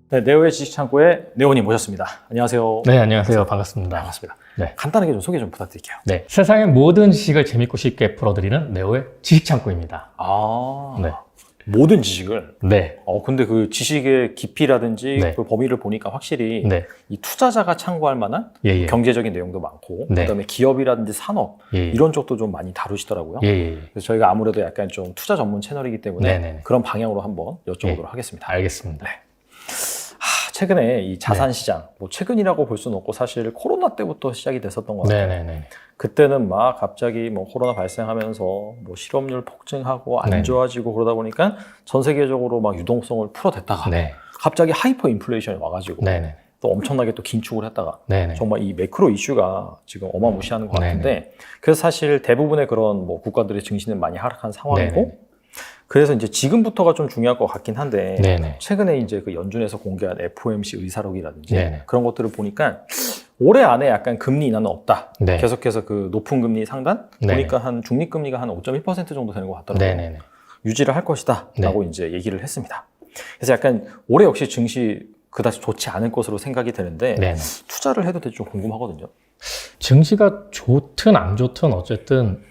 네, 네오의 지식창고에 네오님 모셨습니다. 안녕하세요. 네, 안녕하세요. 반갑습니다. 반갑습니다. 네. 간단하게 좀 소개 좀 부탁드릴게요. 네. 세상의 모든 지식을 재밌고 쉽게 풀어드리는 네오의 지식창고입니다. 네. 모든 지식을. 네. 근데 그 지식의 깊이라든지 네. 그 범위를 보니까 확실히 네. 이 투자자가 참고할 만한 예. 경제적인 내용도 많고, 네. 그다음에 기업이라든지 산업 예. 이런 쪽도 좀 많이 다루시더라고요. 예. 그래서 저희가 아무래도 약간 좀 투자 전문 채널이기 때문에 네네네. 그런 방향으로 한번 여쭤보도록 하겠습니다. 알겠습니다. 최근에 이 자산 시장, 뭐 최근이라고 볼 수는 없고 사실 코로나 때부터 시작이 됐었던 것 같아요. 네네네. 그때는 막 갑자기 뭐 코로나 발생하면서 뭐 실업률 폭증하고 안 네. 좋아지고 그러다 보니까 전 세계적으로 막 유동성을 풀어댔다가 네. 갑자기 하이퍼 인플레이션이 와가지고 네네. 또 엄청나게 또 긴축을 했다가 네네. 정말 이 매크로 이슈가 지금 어마무시한 것 같은데, 그래서 사실 대부분의 그런 뭐 국가들의 증시는 많이 하락한 상황이고, 네네. 그래서 이제 지금부터가 좀 중요할 것 같긴 한데, 네네. 최근에 이제 그 연준에서 공개한 FOMC 의사록이라든지 네네. 그런 것들을 보니까 올해 안에 약간 금리 인하는 없다. 네. 계속해서 그 높은 금리 상단 네네. 보니까 한 중립금리가 한 5.1% 정도 되는 것 같더라고요. 네네네. 유지를 할 것이다라고 이제 얘기를 했습니다. 그래서 약간 올해 역시 증시 그다지 좋지 않을 것으로 생각이 되는데, 네네. 투자를 해도 될지 좀 궁금하거든요. 증시가 좋든 안 좋든 어쨌든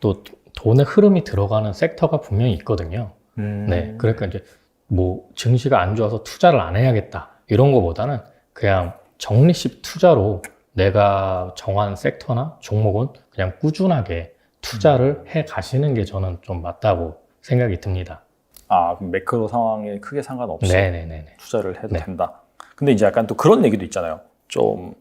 또 돈의 흐름이 들어가는 섹터가 분명히 있거든요. 네. 그러니까 이제 뭐 증시가 안 좋아서 투자를 안 해야겠다 이런 거보다는 그냥 적립식 투자로 내가 정한 섹터나 종목은 그냥 꾸준하게 투자를 해 가시는 게 저는 좀 맞다고 생각이 듭니다. 그럼 매크로 상황에 크게 상관없이 네네네. 투자를 해도 네. 된다. 근데 이제 약간 또 그런 얘기도 있잖아요. 좀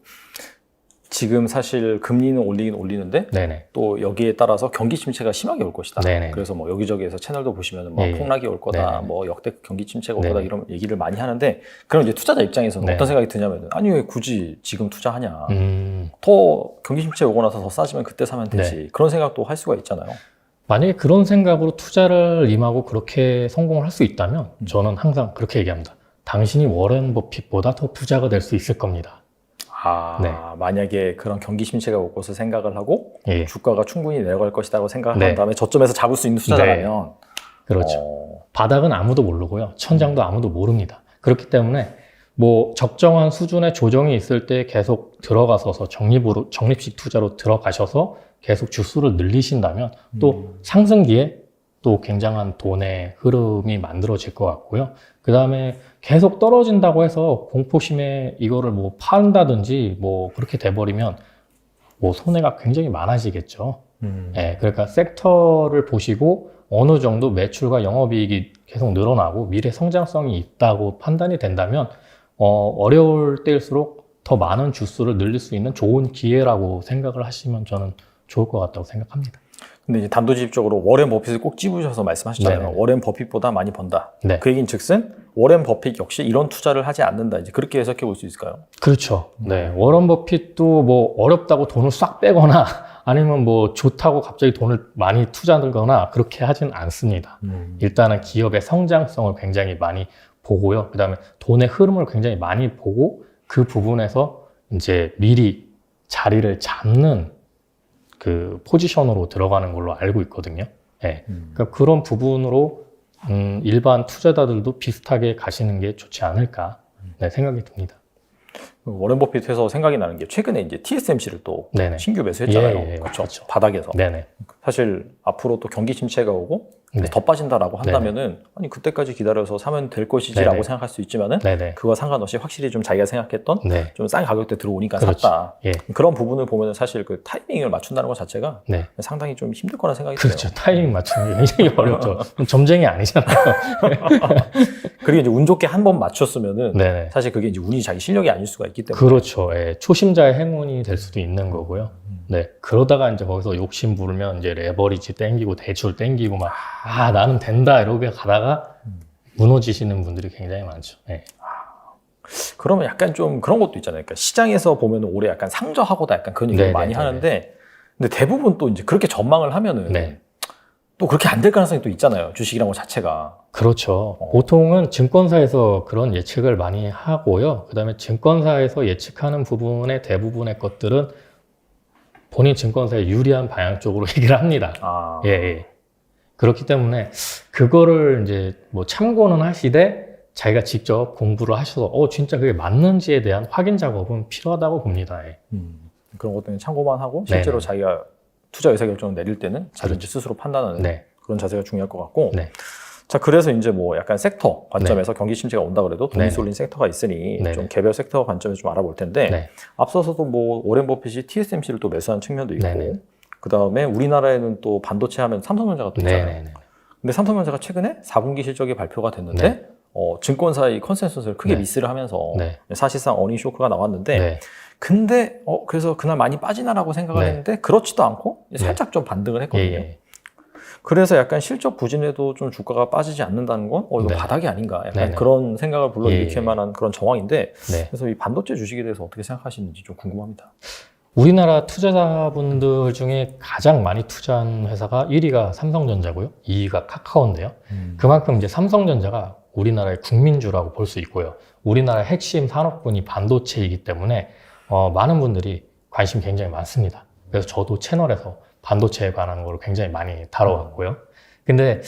지금 사실 금리는 올리긴 올리는데 네네. 또 여기에 따라서 경기 침체가 심하게 올 것이다. 네네. 그래서 뭐 여기저기에서 채널도 보시면 뭐 예. 폭락이 올 거다, 네네. 뭐 역대 경기 침체가 올 네네. 거다 이런 얘기를 많이 하는데, 그럼 이제 투자자 입장에서는 네네. 어떤 생각이 드냐면, 아니 왜 굳이 지금 투자하냐? 음, 더 경기 침체 오고 나서 더 싸지면 그때 사면 되지. 그런 생각도 할 수가 있잖아요. 만약에 그런 생각으로 투자를 임하고 그렇게 성공을 할 수 있다면 저는 항상 그렇게 얘기합니다. 당신이 워렌 버핏보다 더 부자가 될 수 있을 겁니다. 네. 만약에 그런 경기 침체가 올 것을 생각을 하고 예. 주가가 충분히 내려갈 것이라고 생각한 네. 다음에 저점에서 잡을 수 있는 투자자라면 그렇죠. 바닥은 아무도 모르고요. 천장도 아무도 모릅니다. 그렇기 때문에 뭐 적정한 수준의 조정이 있을 때 계속 들어가서서 적립식 투자로 들어가셔서 계속 주수를 늘리신다면 또 상승기에 또 굉장한 돈의 흐름이 만들어질 것 같고요. 그 다음에 계속 떨어진다고 해서 공포심에 이거를 뭐 판다든지 뭐 그렇게 돼버리면 뭐 손해가 굉장히 많아지겠죠. 네, 그러니까 섹터를 보시고 어느 정도 매출과 영업이익이 계속 늘어나고 미래 성장성이 있다고 판단이 된다면 어려울 때일수록 더 많은 주수를 늘릴 수 있는 좋은 기회라고 생각을 하시면 저는 좋을 것 같다고 생각합니다. 근데 이제 단도직입적으로 워렌 버핏을 꼭 집으셔서 말씀하셨잖아요. 네네. 워렌 버핏보다 많이 번다. 네. 그 얘기는 즉슨 워렌 버핏 역시 이런 투자를 하지 않는다. 이제 그렇게 해석해 볼 수 있을까요? 그렇죠. 네. 워런 버핏도 뭐 어렵다고 돈을 싹 빼거나 아니면 뭐 좋다고 갑자기 돈을 많이 투자하거나 그렇게 하진 않습니다. 일단은 기업의 성장성을 굉장히 많이 보고요. 그 다음에 돈의 흐름을 굉장히 많이 보고 그 부분에서 이제 미리 자리를 잡는 그 포지션으로 들어가는 걸로 알고 있거든요. 네. 그러니까 그런 부분으로 일반 투자자들도 비슷하게 가시는 게 좋지 않을까 생각이 듭니다. 워렌 버핏에서 생각이 나는 게 최근에 이제 TSMC를 또 네네. 신규 매수했잖아요. 예, 그렇죠. 바닥에서. 네네. 사실 앞으로 또 경기 침체가 오고 네. 더 빠진다라고 한다면은 아니 그때까지 기다려서 사면 될 것이지라고 네네. 생각할 수 있지만은 네네. 그거 상관없이 확실히 좀 자기가 생각했던 네. 좀 싼 가격대 들어오니까 그렇지. 샀다. 예. 그런 부분을 보면은 사실 그 타이밍을 맞춘다는 것 자체가 네. 상당히 좀 힘들 거라 생각이 그렇죠. 들어요. 타이밍 맞추는 게 굉장히 어렵죠. 점쟁이 아니잖아요. 그리고 이제 운 좋게 한 번 맞췄으면은 네네. 사실 그게 이제 운이 자기 실력이 아닐 수가 있기 때문에. 그렇죠. 예. 초심자의 행운이 될 수도 있는 거고요. 네. 그러다가 이제 거기서 욕심 부르면 이제 레버리지 땡기고 대출 땡기고 막, 나는 된다. 이렇게 가다가 무너지시는 분들이 굉장히 많죠. 네. 그러면 약간 좀 그런 것도 있잖아요. 그러니까 시장에서 보면 올해 약간 상저하고다 약간 그런 얘기를 많이 하는데, 근데 대부분 또 이제 그렇게 전망을 하면은 네. 또 그렇게 안 될 가능성이 또 있잖아요. 주식이란 것 자체가. 그렇죠. 보통은 증권사에서 그런 예측을 많이 하고요. 그 다음에 증권사에서 예측하는 부분의 대부분의 것들은 본인 증권사에 유리한 방향 쪽으로 얘기를 합니다. 예. 그렇기 때문에 그거를 이제 뭐 참고는 하시되 자기가 직접 공부를 하셔서 진짜 그게 맞는지에 대한 확인 작업은 필요하다고 봅니다. 예. 그런 것들은 참고만 하고 실제로 네네. 자기가 투자 의사결정을 내릴 때는 자기 그렇죠. 스스로 판단하는 네. 그런 자세가 중요할 것 같고 네. 자 그래서 이제 뭐 약간 섹터 관점에서 경기 침체가 온다 그래도 돈이 네네. 쏠린 섹터가 있으니 네네. 좀 개별 섹터 관점에서 좀 알아볼 텐데 네. 앞서서도 뭐 오렌 버핏이 TSMC를 또 매수한 측면도 있고 네네. 그 다음에 우리나라에는 또 반도체 하면 삼성전자가 또 있잖아요. 네네네. 근데 삼성전자가 최근에 4분기 실적이 발표가 됐는데 네. 증권사의 컨센서스를 크게 네. 미스를 하면서 네. 사실상 어닝 쇼크가 나왔는데 네. 근데 그래서 그날 많이 빠지나라고 생각을 네. 했는데 그렇지도 않고 살짝 좀 반등을 했거든요. 예. 그래서 약간 실적 부진에도 좀 주가가 빠지지 않는다는 건 이거 네. 바닥이 아닌가 약간 네네. 그런 생각을 불러일으킬 예. 만한 그런 정황인데 네. 그래서 이 반도체 주식에 대해서 어떻게 생각하시는지 좀 궁금합니다. 우리나라 투자자분들 중에 가장 많이 투자한 회사가 1위가 삼성전자고요. 2위가 카카오인데요. 그만큼 이제 삼성전자가 우리나라의 국민주라고 볼 수 있고요. 우리나라의 핵심 산업군이 반도체이기 때문에 많은 분들이 관심 굉장히 많습니다. 그래서 저도 채널에서 반도체에 관한 걸 굉장히 많이 다뤄왔고요. 근데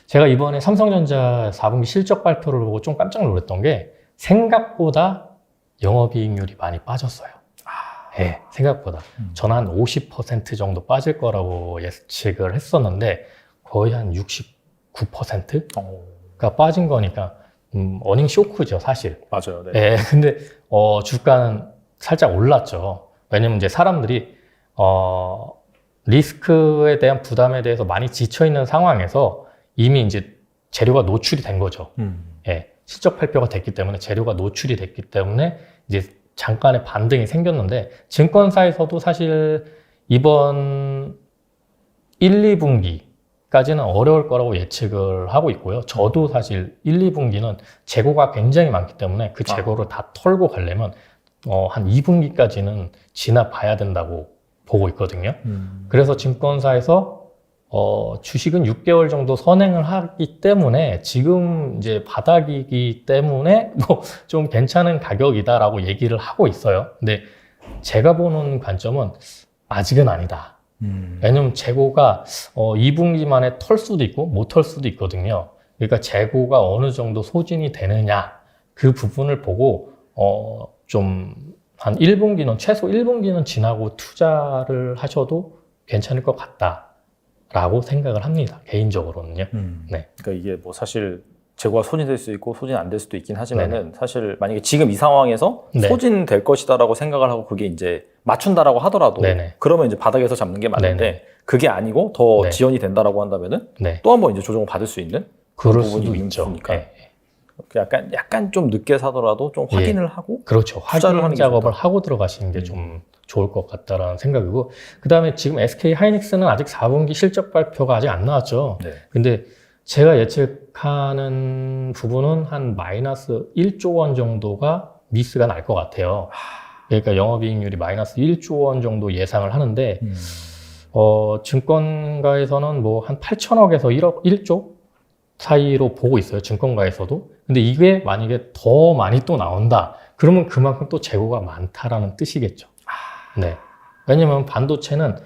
제가 이번에 삼성전자 4분기 실적 발표를 보고 좀 깜짝 놀랐던 게 생각보다 영업이익률이 많이 빠졌어요. 네, 생각보다. 저는 한 50% 정도 빠질 거라고 예측을 했었는데 거의 한 69%가 빠진 거니까 어닝 쇼크죠, 사실. 맞아요. 네. 네, 근데 주가는 살짝 올랐죠. 왜냐면 이제 사람들이 리스크에 대한 부담에 대해서 많이 지쳐 있는 상황에서 이미 이제 재료가 노출이 된 거죠. 예, 실적 발표가 됐기 때문에 재료가 노출이 됐기 때문에 이제 잠깐의 반등이 생겼는데 증권사에서도 사실 이번 1, 2분기까지는 어려울 거라고 예측을 하고 있고요. 저도 사실 1, 2분기는 재고가 굉장히 많기 때문에 그 재고를 다 털고 가려면 한 2분기까지는 지나봐야 된다고 보고 있거든요. 그래서 증권사에서 주식은 6개월 정도 선행을 하기 때문에 지금 이제 바닥이기 때문에 뭐 좀 괜찮은 가격이다라고 얘기를 하고 있어요. 근데 제가 보는 관점은 아직은 아니다. 왜냐면 재고가 2분기 만에 털 수도 있고 못 털 수도 있거든요. 그러니까 재고가 어느 정도 소진이 되느냐 그 부분을 보고 좀 한 1분기는 최소 1분기는 지나고 투자를 하셔도 괜찮을 것 같다라고 생각을 합니다. 개인적으로는요. 네. 그러니까 이게 뭐 사실 재고가 소진될 수 있고 소진 안 될 수도 있긴 하지만은 사실 만약에 지금 이 상황에서 네. 소진될 것이다라고 생각을 하고 그게 이제 맞춘다라고 하더라도 네네. 그러면 이제 바닥에서 잡는 게 맞는데 네네. 그게 아니고 더 네. 지연이 된다라고 한다면은 네. 또 한 번 이제 조정을 받을 수 있는 그럴 부분이 수도 있는 있죠. 부분이니까. 네. 약간 좀 늦게 사더라도 좀 확인을 하고 그렇죠. 투자를 확인 하는 게 작업을 좋다. 하고 들어가시는 게 좀 좋을 것 같다라는 생각이고 그 다음에 지금 SK 하이닉스는 아직 4분기 실적 발표가 아직 안 나왔죠. 네. 근데 제가 예측하는 부분은 한 마이너스 1조 원 정도가 미스가 날 것 같아요. 그러니까 영업이익률이 마이너스 1조 원 정도 예상을 하는데 증권가에서는 뭐 한 8천억에서 1조 사이로 보고 있어요. 증권가에서도. 근데 이게 만약에 더 많이 또 나온다. 그러면 그만큼 또 재고가 많다라는 뜻이겠죠. 네. 왜냐면 반도체는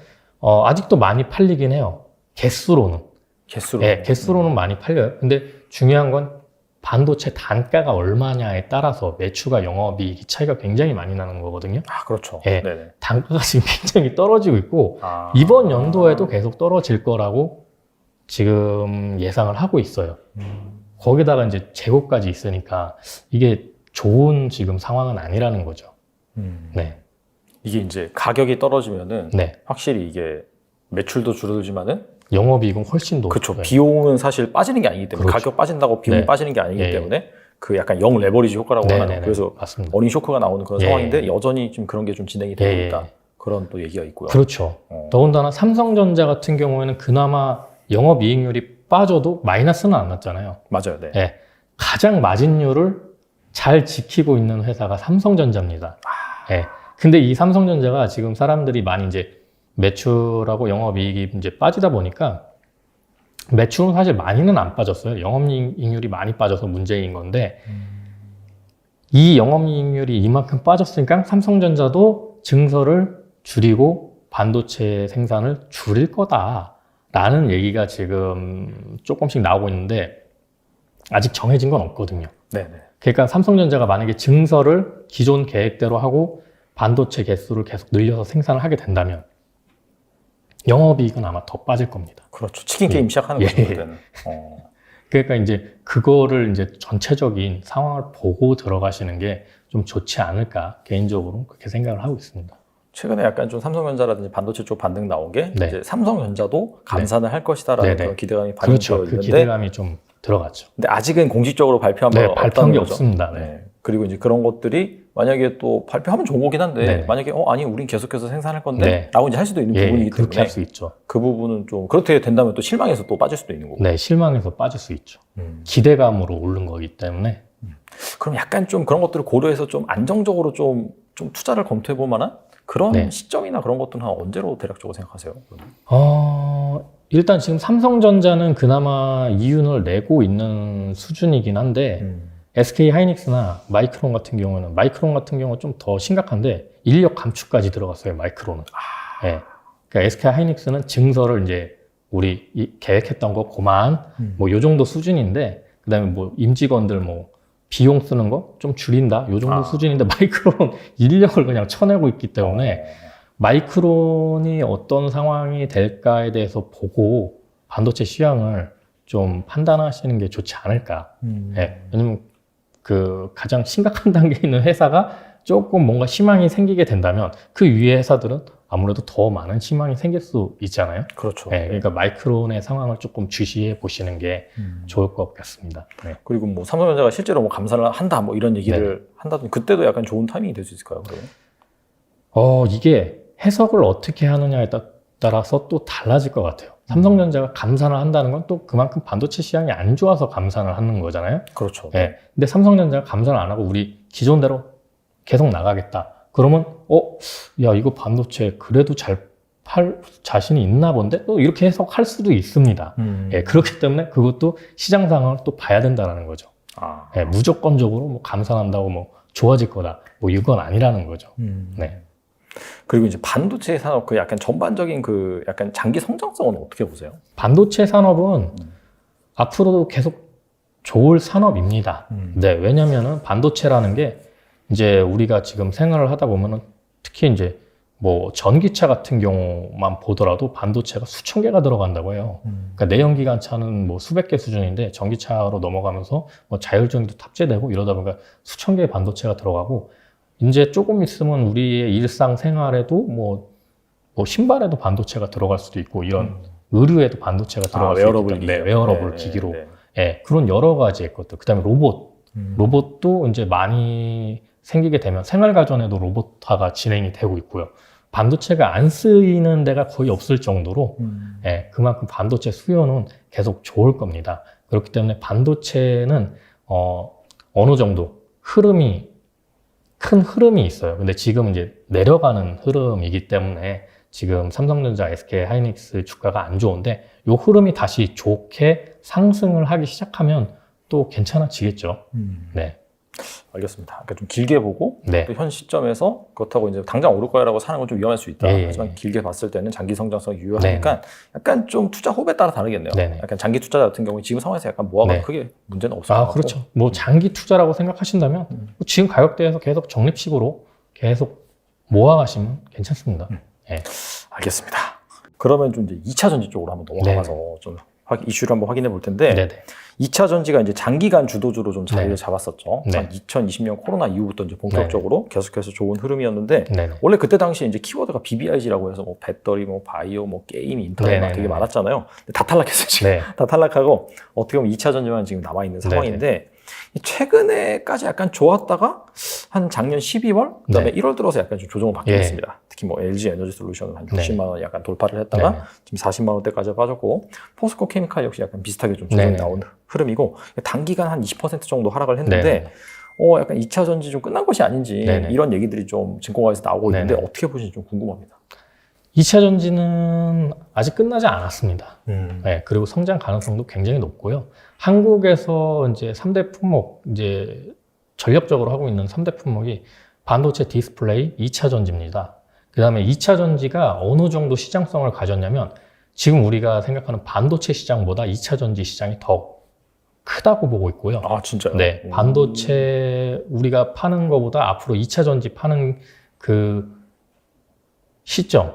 아직도 많이 팔리긴 해요. 개수로는. 개수로. 네, 개수로는 많이 팔려요. 근데 중요한 건 반도체 단가가 얼마냐에 따라서 매출과 영업이익 차이가 굉장히 많이 나는 거거든요. 아, 그렇죠. 네. 네네. 단가가 지금 굉장히 떨어지고 있고 이번 연도에도 계속 떨어질 거라고 지금 예상을 하고 있어요. 거기다가 이제 재고까지 있으니까 이게 좋은 지금 상황은 아니라는 거죠. 네. 이게 이제 가격이 떨어지면은 네. 확실히 이게 매출도 줄어들지만은 영업이익은 훨씬 더. 그렇죠. 네. 비용은 사실 빠지는 게 아니기 때문에 그렇죠. 가격 빠진다고 비용이 네. 빠지는 게 아니기 예, 예. 때문에 그 약간 영 레버리지 효과라고 네, 하는 네, 네. 그래서 맞습니다. 어닝 쇼크가 나오는 그런 예, 상황인데 예. 여전히 좀 그런 게 좀 진행이 되고 예, 있다. 예. 그런 또 얘기가 있고요. 그렇죠. 더군다나 삼성전자 같은 경우에는 그나마 영업이익률이 빠져도 마이너스는 안 났잖아요. 맞아요. 네. 네. 가장 마진율을 잘 지키고 있는 회사가 삼성전자입니다. 네. 근데 이 삼성전자가 지금 사람들이 많이 이제 매출하고 영업이익이 이제 빠지다 보니까 매출은 사실 많이는 안 빠졌어요. 영업이익률이 많이 빠져서 문제인 건데 이 영업이익률이 이만큼 빠졌으니까 삼성전자도 증설을 줄이고 반도체 생산을 줄일 거다라는 얘기가 지금 조금씩 나오고 있는데 아직 정해진 건 없거든요. 네네. 그러니까 삼성전자가 만약에 증설을 기존 계획대로 하고 반도체 개수를 계속 늘려서 생산을 하게 된다면 영업이익은 아마 더 빠질 겁니다. 그렇죠. 치킨 게임 시작하는 거죠. 그때는. 그러니까 이제 그거를 이제 전체적인 상황을 보고 들어가시는 게 좀 좋지 않을까 개인적으로 그렇게 생각을 하고 있습니다. 최근에 약간 좀 삼성전자라든지 반도체 쪽 반등 나온 게 네. 이제 삼성전자도 감산을 할 것이다라는 그런 기대감이 반영되어 그렇죠. 있는데 그 기대감이 좀 들어갔죠. 근데 아직은 공식적으로 발표한 바가 발표한 없다는 게 거죠. 없습니다. 네. 그리고 이제 그런 것들이 만약에 또 발표하면 좋은 거긴 한데 만약에 아니 우린 계속해서 생산할 건데 라고 이제 할 수도 있는 부분이기 그렇게 때문에 할 수 있죠. 그 부분은 좀 그렇게 된다면 또 실망해서 또 빠질 수도 있는 거고. 네, 실망해서 빠질 수 있죠. 기대감으로 오른 거기 때문에. 그럼 약간 좀 그런 것들을 고려해서 좀 안정적으로 좀 투자를 검토해 볼 만한 그런 시점이나 그런 것들은 한 언제로 대략적으로 생각하세요? 일단 지금 삼성전자는 그나마 이윤을 내고 있는 수준이긴 한데 SK 하이닉스나 마이크론 같은 경우는 좀 더 심각한데 인력 감축까지 들어갔어요. 마이크론은. 네. 그러니까 SK 하이닉스는 증설을 이제 우리 계획했던 거 그만 뭐 요 정도 수준인데 그다음에 뭐 임직원들 뭐 비용 쓰는 거 좀 줄인다 요 정도 수준인데 마이크론 인력을 그냥 쳐내고 있기 때문에 마이크론이 어떤 상황이 될까에 대해서 보고 반도체 시황을 좀 판단하시는 게 좋지 않을까. 네. 왜냐면 그 가장 심각한 단계에 있는 회사가 조금 뭔가 희망이 생기게 된다면 그 위에 회사들은 아무래도 더 많은 희망이 생길 수 있잖아요. 그렇죠. 네, 그러니까 마이크론의 상황을 조금 주시해 보시는 게 좋을 것 같습니다. 네. 그리고 뭐 삼성전자가 실제로 뭐 감산을 한다 뭐 이런 얘기를 한다든지 그때도 약간 좋은 타이밍이 될 수 있을까요? 그러면? 이게 해석을 어떻게 하느냐에 따라서 또 달라질 것 같아요. 삼성전자가 감산을 한다는 건 또 그만큼 반도체 시장이 안 좋아서 감산을 하는 거잖아요. 그렇죠. 네. 근데 삼성전자가 감산을 안 하고 우리 기존대로 계속 나가겠다. 그러면 야 이거 반도체 그래도 잘 팔 자신이 있나 본데 또 이렇게 해석할 수도 있습니다. 예, 그렇기 때문에 그것도 시장 상황을 또 봐야 된다는 거죠. 예, 무조건적으로 뭐 감산한다고 뭐 좋아질 거다. 뭐 이건 아니라는 거죠. 네. 그리고 이제 반도체 산업 그 약간 전반적인 그 약간 장기 성장성은 어떻게 보세요? 반도체 산업은 앞으로도 계속 좋을 산업입니다. 네, 왜냐면은 반도체라는 게 이제 우리가 지금 생활을 하다 보면은 특히 이제 뭐 전기차 같은 경우만 보더라도 반도체가 수천 개가 들어간다고 해요. 그러니까 내연기관차는 뭐 수백 개 수준인데 전기차로 넘어가면서 뭐 자율주행도 탑재되고 이러다 보니까 수천 개의 반도체가 들어가고 이제 조금 있으면 우리의 일상생활에도 뭐 신발에도 반도체가 들어갈 수도 있고 이런 의류에도 반도체가 들어갈 수도 있고 웨어러블 기기로 그런 여러 가지의 것들. 그다음에 로봇도 이제 많이 생기게 되면 생활가전에도 로봇화가 진행이 되고 있고요. 반도체가 안 쓰이는 데가 거의 없을 정도로 그만큼 반도체 수요는 계속 좋을 겁니다. 그렇기 때문에 반도체는 어느 정도 큰 흐름이 있어요. 근데 지금 이제 내려가는 흐름이기 때문에 지금 삼성전자, SK 하이닉스 주가가 안 좋은데 이 흐름이 다시 좋게 상승을 하기 시작하면 또 괜찮아지겠죠. 네. 알겠습니다. 그러니까 좀 길게 보고 또 현 시점에서 그렇다고 이제 당장 오를 거야라고 사는 건 좀 위험할 수 있다. 하지만 길게 봤을 때는 장기 성장성이 유효하니까 약간 좀 투자 호흡에 따라 다르겠네요. 약간 장기 투자자 같은 경우에 지금 상황에서 약간 모아가 크게 문제는 없을 것 같고. 그렇죠. 뭐 장기 투자라고 생각하신다면 지금 가격대에서 계속 적립식으로 계속 모아가시면 괜찮습니다. 알겠습니다. 그러면 좀 이제 2차 전지 쪽으로 한번 넘어가서 좀 이슈를 한번 확인해 볼 텐데 2차 전지가 이제 장기간 주도주로 좀 자리를 잡았었죠. 2020년 코로나 이후부터 이제 본격적으로 계속해서 좋은 흐름이었는데 원래 그때 당시에 이제 키워드가 BBIG라고 해서 뭐 배터리, 뭐 바이오, 뭐 게임, 인터넷 막 되게 많았잖아요. 근데 다 탈락했어요 지금. 다 탈락하고 어떻게 보면 2차 전지만 지금 남아 있는 상황인데 최근에까지 약간 좋았다가 한 작년 12월 그다음에 1월 들어서 약간 좀 조정을 받게 됐습니다. 특히 뭐 LG 에너지 솔루션은 한 60만 원 약간 돌파를 했다가 지금 40만 원대까지 빠졌고 포스코 케미칼 역시 약간 비슷하게 좀 조정이 나온 흐름이고 단기간 한 20% 정도 하락을 했는데 약간 2차 전지 좀 끝난 것이 아닌지 이런 얘기들이 좀 증권가에서 나오고 있는데 어떻게 보시는지 좀 궁금합니다. 2차 전지는 아직 끝나지 않았습니다. 그리고 성장 가능성도 굉장히 높고요. 한국에서 이제 3대 품목, 이제 전력적으로 하고 있는 3대 품목이 반도체 디스플레이, 2차 전지입니다. 그 다음에 2차 전지가 어느 정도 시장성을 가졌냐면 지금 우리가 생각하는 반도체 시장보다 2차 전지 시장이 더 크다고 보고 있고요. 아, 진짜요? 네, 반도체 우리가 파는 것보다 앞으로 2차 전지 파는 그 시점,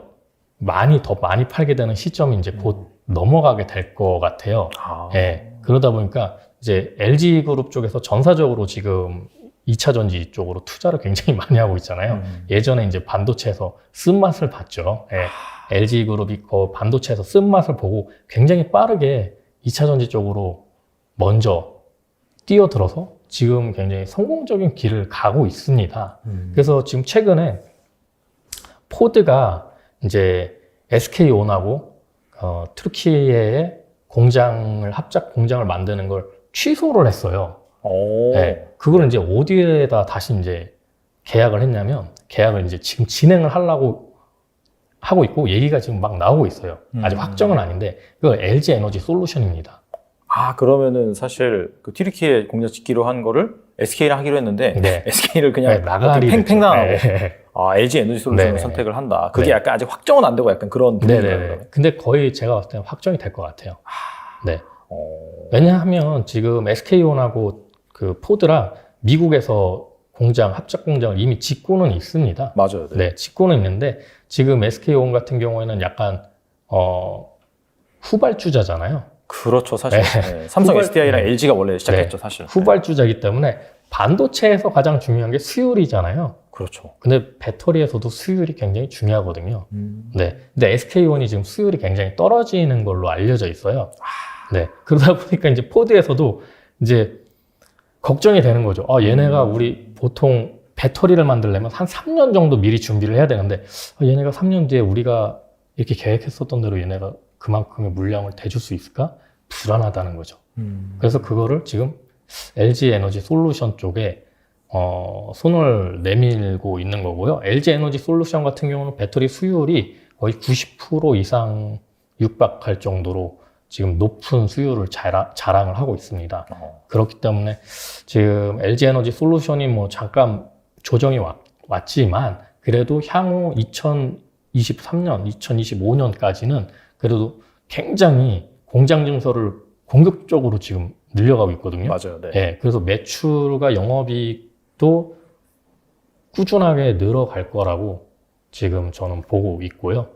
더 많이 팔게 되는 시점이 이제 곧 넘어가게 될 것 같아요. 네, 그러다 보니까 이제 LG 그룹 쪽에서 전사적으로 지금 2차 전지 쪽으로 투자를 굉장히 많이 하고 있잖아요. 예전에 이제 반도체에서 쓴맛을 봤죠. 네, LG 그룹이 그 반도체에서 쓴맛을 보고 굉장히 빠르게 2차 전지 쪽으로 먼저 뛰어들어서 지금 굉장히 성공적인 길을 가고 있습니다. 그래서 지금 최근에 포드가 이제 SK온하고 튀르키예의 합작 공장을 만드는 걸 취소를 했어요. 네, 그걸 이제 어디에다 다시 이제 계약을 했냐면, 계약을 이제 지금 진행을 하려고 하고 있고, 얘기가 지금 막 나오고 있어요. 아직 확정은 아닌데, 그거 LG 에너지 솔루션입니다. 아, 그러면은 사실 그 튀르키예 공장 짓기로 한 거를 SK랑 하기로 했는데, 네. SK를 그냥 나가리 팽팽 나가고, 네. LG 에너지 솔루션을 선택을 한다. 그게 약간 아직 확정은 안 되고 약간 그런 네네. 근데 거의 제가 봤을 때는 확정이 될 것 같아요. 네. 왜냐하면 지금 SK온하고 그 포드랑 미국에서 합작 공장을 이미 짓고는 있습니다. 맞아요. 네, 짓고는 있는데 지금 SK온 같은 경우에는 약간 후발주자잖아요. 그렇죠, 사실. 네. 삼성, SDI랑 LG가 원래 시작했죠, 사실. 후발주자이기 때문에 반도체에서 가장 중요한 게 수율이잖아요. 그렇죠. 근데 배터리에서도 수율이 굉장히 중요하거든요. 네. 근데 SK온이 지금 수율이 굉장히 떨어지는 걸로 알려져 있어요. 네. 그러다 보니까 이제 포드에서도 이제 걱정이 되는 거죠. 얘네가 우리 보통 배터리를 만들려면 한 3년 정도 미리 준비를 해야 되는데, 얘네가 3년 뒤에 우리가 이렇게 계획했었던 대로 얘네가 그만큼의 물량을 대줄 수 있을까? 불안하다는 거죠. 그래서 그거를 지금 LG 에너지 솔루션 쪽에 손을 내밀고 있는 거고요. LG 에너지 솔루션 같은 경우는 배터리 수율이 거의 90% 이상 육박할 정도로 지금 높은 수율을 자랑을 하고 있습니다. 그렇기 때문에 지금 LG 에너지 솔루션이 뭐 잠깐 조정이 왔지만 그래도 향후 2023년, 2025년까지는 그래도 굉장히 공장 증설을 공격적으로 지금 늘려가고 있거든요. 맞아요. 네. 네, 그래서 매출과 영업이익도 꾸준하게 늘어갈 거라고 지금 저는 보고 있고요.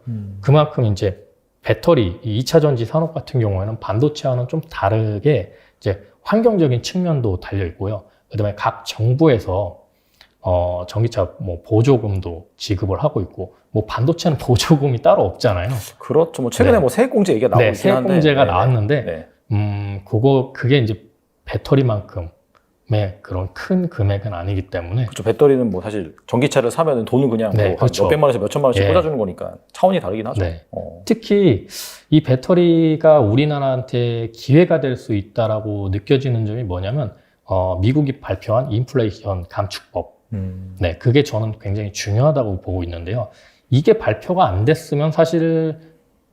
그만큼 이제 배터리, 이 2차 전지 산업 같은 경우에는 반도체와는 좀 다르게 이제 환경적인 측면도 달려 있고요. 그다음에 각 정부에서 전기차 뭐 보조금도 지급을 하고 있고, 뭐 반도체는 보조금이 따로 없잖아요. 그렇죠. 뭐 최근에 뭐 세액공제 얘기가 나오고 있긴 한데. 세액공제가 나왔는데, 그게 이제 배터리만큼의 그런 큰 금액은 아니기 때문에. 그렇죠. 배터리는 뭐 사실 전기차를 사면 돈은 그냥 뭐 그렇죠. 몇백만 원에서 몇천만 원씩 꽂아주는 거니까 차원이 다르긴 하죠. 특히 이 배터리가 우리나라한테 기회가 될 수 있다라고 느껴지는 점이 뭐냐면, 미국이 발표한 인플레이션 감축법. 네, 그게 저는 굉장히 중요하다고 보고 있는데요. 이게 발표가 안 됐으면 사실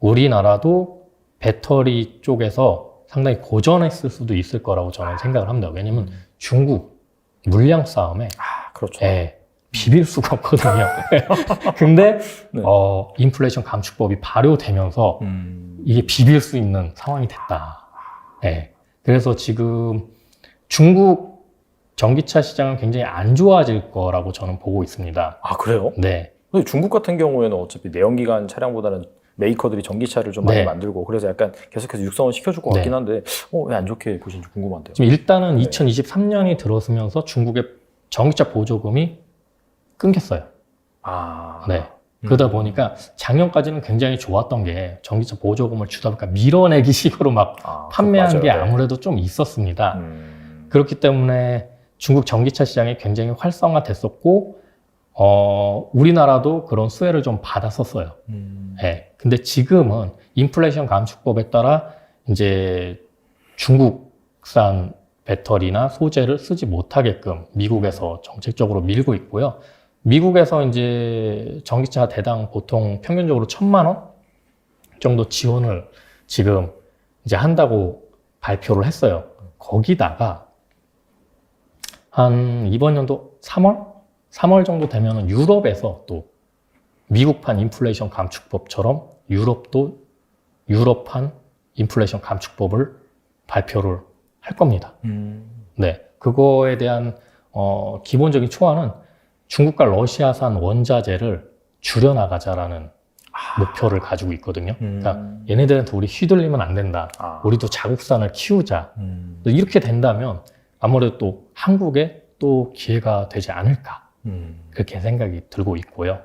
우리나라도 배터리 쪽에서 상당히 고전했을 수도 있을 거라고 저는 생각을 합니다. 왜냐면 중국 물량 싸움에 그렇죠. 비빌 수가 없거든요. 근데 인플레이션 감축법이 발효되면서 이게 비빌 수 있는 상황이 됐다. 그래서 지금 중국 전기차 시장은 굉장히 안 좋아질 거라고 저는 보고 있습니다. 아, 그래요? 네. 근데 중국 같은 경우에는 어차피 내연기관 차량보다는 메이커들이 전기차를 좀 많이 만들고 그래서 약간 계속해서 육성을 시켜줄 것 같긴 한데 왜 안 좋게 보시는지 궁금한데요. 지금 일단은 2023년이 들어서면서 중국의 전기차 보조금이 끊겼어요. 네. 그러다 보니까 작년까지는 굉장히 좋았던 게 전기차 보조금을 주다 보니까 밀어내기 식으로 막 판매하는 게 아무래도 좀 있었습니다. 그렇기 때문에 중국 전기차 시장이 굉장히 활성화됐었고, 우리나라도 그런 수혜를 좀 받았었어요. 근데 지금은 인플레이션 감축법에 따라 이제 중국산 배터리나 소재를 쓰지 못하게끔 미국에서 정책적으로 밀고 있고요. 미국에서 이제 전기차 대당 보통 평균적으로 1,000만 원 정도 지원을 지금 이제 한다고 발표를 했어요. 거기다가 한 이번 연도 3월 정도 되면은 유럽에서 또 미국판 인플레이션 감축법처럼 유럽도 유럽판 인플레이션 감축법을 발표를 할 겁니다. 네, 그거에 대한 기본적인 초안은 중국과 러시아산 원자재를 줄여나가자라는 목표를 가지고 있거든요. 그러니까 얘네들한테 우리 휘둘리면 안 된다. 우리도 자국산을 키우자. 이렇게 된다면 아무래도 또 한국에 또 기회가 되지 않을까. 그렇게 생각이 들고 있고요.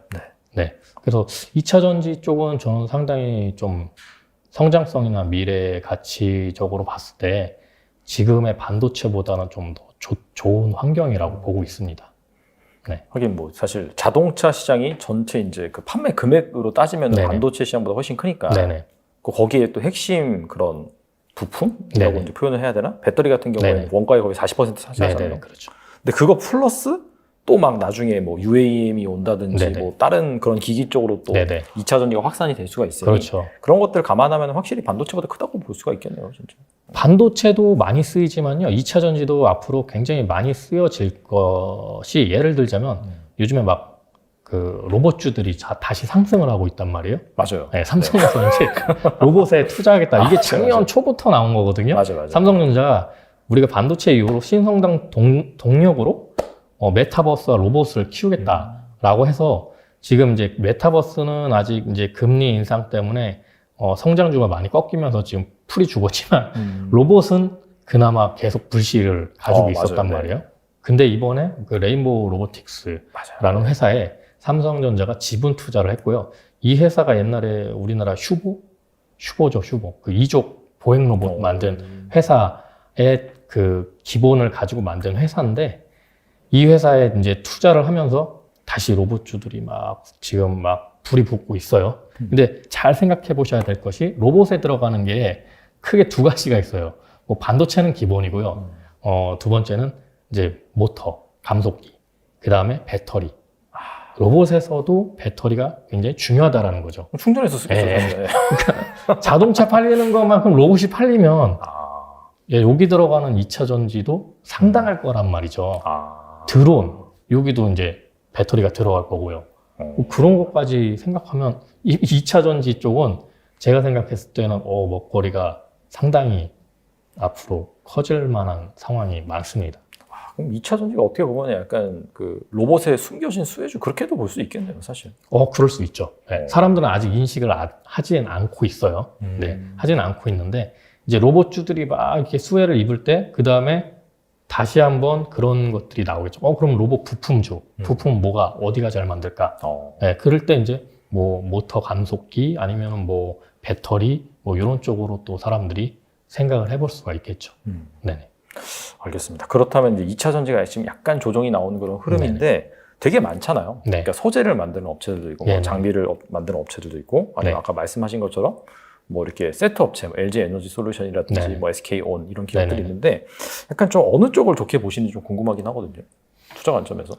네. 그래서 2차 전지 쪽은 저는 상당히 좀 성장성이나 미래 가치적으로 봤을 때 지금의 반도체보다는 좀 더 좋은 환경이라고 보고 있습니다. 네. 하긴 뭐 사실 자동차 시장이 전체 이제 그 판매 금액으로 따지면 반도체 시장보다 훨씬 크니까 거기에 또 핵심 그런 부품이라고 이제 표현을 해야 되나? 배터리 같은 경우에는 원가의 거의 40% 차지하잖아요. 그렇죠. 근데 그거 플러스 또 막 나중에 뭐 UAM이 온다든지 뭐 다른 그런 기기 쪽으로 또 2차 전지가 확산이 될 수가 있으니 그렇죠. 그런 것들 감안하면 확실히 반도체보다 크다고 볼 수가 있겠네요, 진짜. 반도체도 많이 쓰이지만요, 2차 전지도 앞으로 굉장히 많이 쓰여질 것이, 예를 들자면 요즘에 막 그 로봇주들이 다시 상승을 하고 있단 말이에요. 맞아요. 네, 삼성에서 이제 로봇에 투자하겠다. 이게 작년 초부터 나온 거거든요. 맞아요. 삼성전자가 우리가 반도체 이후로 신성장 동력으로 메타버스와 로봇을 키우겠다라고 해서 지금 이제 메타버스는 아직 이제 금리 인상 때문에 성장주가 많이 꺾이면서 지금 풀이 죽었지만 로봇은 그나마 계속 불씨를 가지고 있었단 말이에요. 근데 이번에 그 레인보우 로보틱스라는 회사에 삼성전자가 지분 투자를 했고요. 이 회사가 옛날에 우리나라 슈보죠. 그 이족 보행 로봇 만든 회사의 그 기본을 가지고 만든 회사인데, 이 회사에 이제 투자를 하면서 다시 로봇주들이 지금 불이 붙고 있어요. 근데 잘 생각해 보셔야 될 것이, 로봇에 들어가는 게 크게 두 가지가 있어요. 뭐 반도체는 기본이고요. 두 번째는 이제 모터, 감속기, 그 다음에 배터리. 로봇에서도 배터리가 굉장히 중요하다라는 거죠. 충전해서 쓰겠죠. 그러니까 자동차 팔리는 것만큼 로봇이 팔리면 여기 들어가는 2차 전지도 상당할 거란 말이죠. 드론, 여기도 이제 배터리가 들어갈 거고요. 그런 것까지 생각하면 2차 전지 쪽은 제가 생각했을 때는 먹거리가 상당히 앞으로 커질 만한 상황이 많습니다. 그럼 2차 전지가 어떻게 보면 약간 그 로봇에 숨겨진 수혜주, 그렇게도 볼 수 있겠네요, 사실. 그럴 수 있죠. 네. 사람들은 아직 인식을 하진 않고 있어요. 네, 하진 않고 있는데, 이제 로봇주들이 막 이렇게 수혜를 입을 때, 그 다음에 다시 한번 그런 것들이 나오겠죠. 그럼 로봇 부품주, 부품 뭐가, 어디가 잘 만들까? 네, 그럴 때 이제 뭐 모터 감속기, 아니면 뭐 배터리, 뭐 이런 쪽으로 또 사람들이 생각을 해볼 수가 있겠죠. 네네. 알겠습니다. 그렇다면 이제 2차 전지가 지금 약간 조정이 나오는 그런 흐름인데 되게 많잖아요. 그러니까 소재를 만드는 업체들도 있고, 뭐 장비를 만드는 업체들도 있고, 아니면 아까 말씀하신 것처럼 뭐 이렇게 세트 업체, 뭐 LG 에너지 솔루션이라든지 뭐 SK온 이런 기업들이 있는데, 약간 좀 어느 쪽을 좋게 보시는지 좀 궁금하긴 하거든요. 투자 관점에서.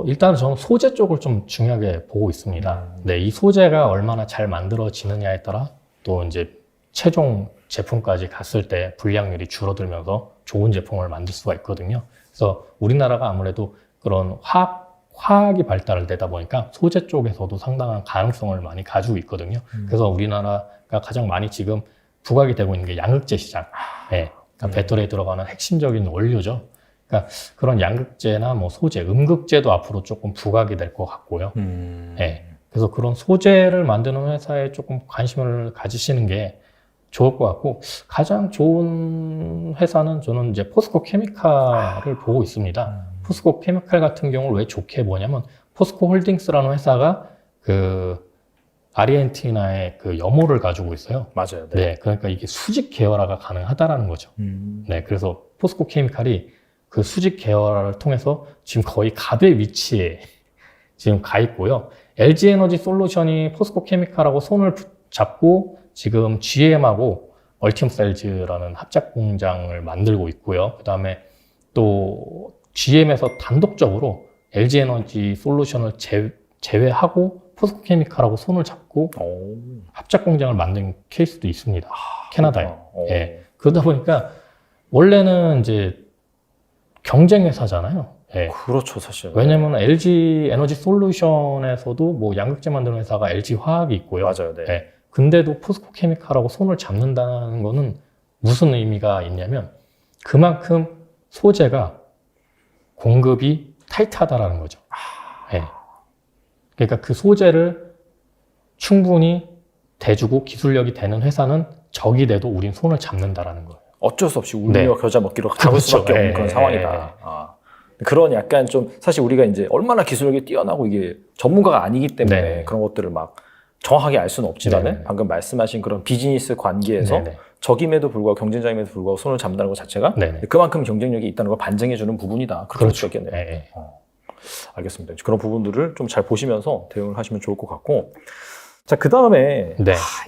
일단 저는 소재 쪽을 좀 중요하게 보고 있습니다. 네, 이 소재가 얼마나 잘 만들어지느냐에 따라 또 이제 최종 제품까지 갔을 때 불량률이 줄어들면서 좋은 제품을 만들 수가 있거든요. 그래서 우리나라가 아무래도 그런 화학이 발달을 되다 보니까 소재 쪽에서도 상당한 가능성을 많이 가지고 있거든요. 그래서 우리나라가 가장 많이 지금 부각이 되고 있는 게 양극재 시장. 네, 그러니까 배터리에 들어가는 핵심적인 원료죠. 그러니까 그런 양극재나 뭐 소재, 음극재도 앞으로 조금 부각이 될 것 같고요. 네, 그래서 그런 소재를 만드는 회사에 조금 관심을 가지시는 게 좋을 것 같고, 가장 좋은 회사는 저는 이제 포스코 케미칼을 보고 있습니다. 포스코 케미칼 같은 경우를 왜 좋게 보냐면, 포스코 홀딩스라는 회사가 그 아르헨티나의 그 염호를 가지고 있어요. 맞아요. 네, 그러니까 이게 수직 계열화가 가능하다라는 거죠. 네, 그래서 포스코 케미칼이 그 수직 계열화를 통해서 지금 거의 갑의 위치에 지금 가 있고요. LG 에너지 솔루션이 포스코 케미칼하고 손을 잡고 지금 GM하고 얼티엄셀즈라는 합작 공장을 만들고 있고요. 그 다음에 또 GM에서 단독적으로 LG 에너지 솔루션을 제외하고 포스코 케미칼하고 손을 잡고 합작 공장을 만든 케이스도 있습니다. 캐나다에. 예. 그러다 보니까 원래는 이제 경쟁 회사잖아요. 예. 그렇죠, 사실. 왜냐면 LG 에너지 솔루션에서도 뭐 양극재 만드는 회사가 LG 화학이 있고요. 맞아요. 네. 예. 근데도 포스코 케미칼하고 손을 잡는다는 거는 무슨 의미가 있냐면 그만큼 소재가 공급이 타이트하다라는 거죠. 네. 그러니까 그 소재를 충분히 대주고 기술력이 되는 회사는 적이 돼도 우린 손을 잡는다라는 거예요. 어쩔 수 없이 울며 겨자 먹기로 잡을 수밖에 없는 그런 상황이다. 그런 약간 좀 사실 우리가 이제 얼마나 기술력이 뛰어나고 이게 전문가가 아니기 때문에 그런 것들을 막 정확하게 알 수는 없지만은 방금 말씀하신 그런 비즈니스 관계에서 적임에도 불구하고 경쟁자임에도 불구하고 손을 잡는다는 것 자체가 그만큼 경쟁력이 있다는 걸 반증해주는 부분이다. 그렇게 볼 수 있겠네요. 알겠습니다. 그런 부분들을 좀 잘 보시면서 대응을 하시면 좋을 것 같고, 자, 그 다음에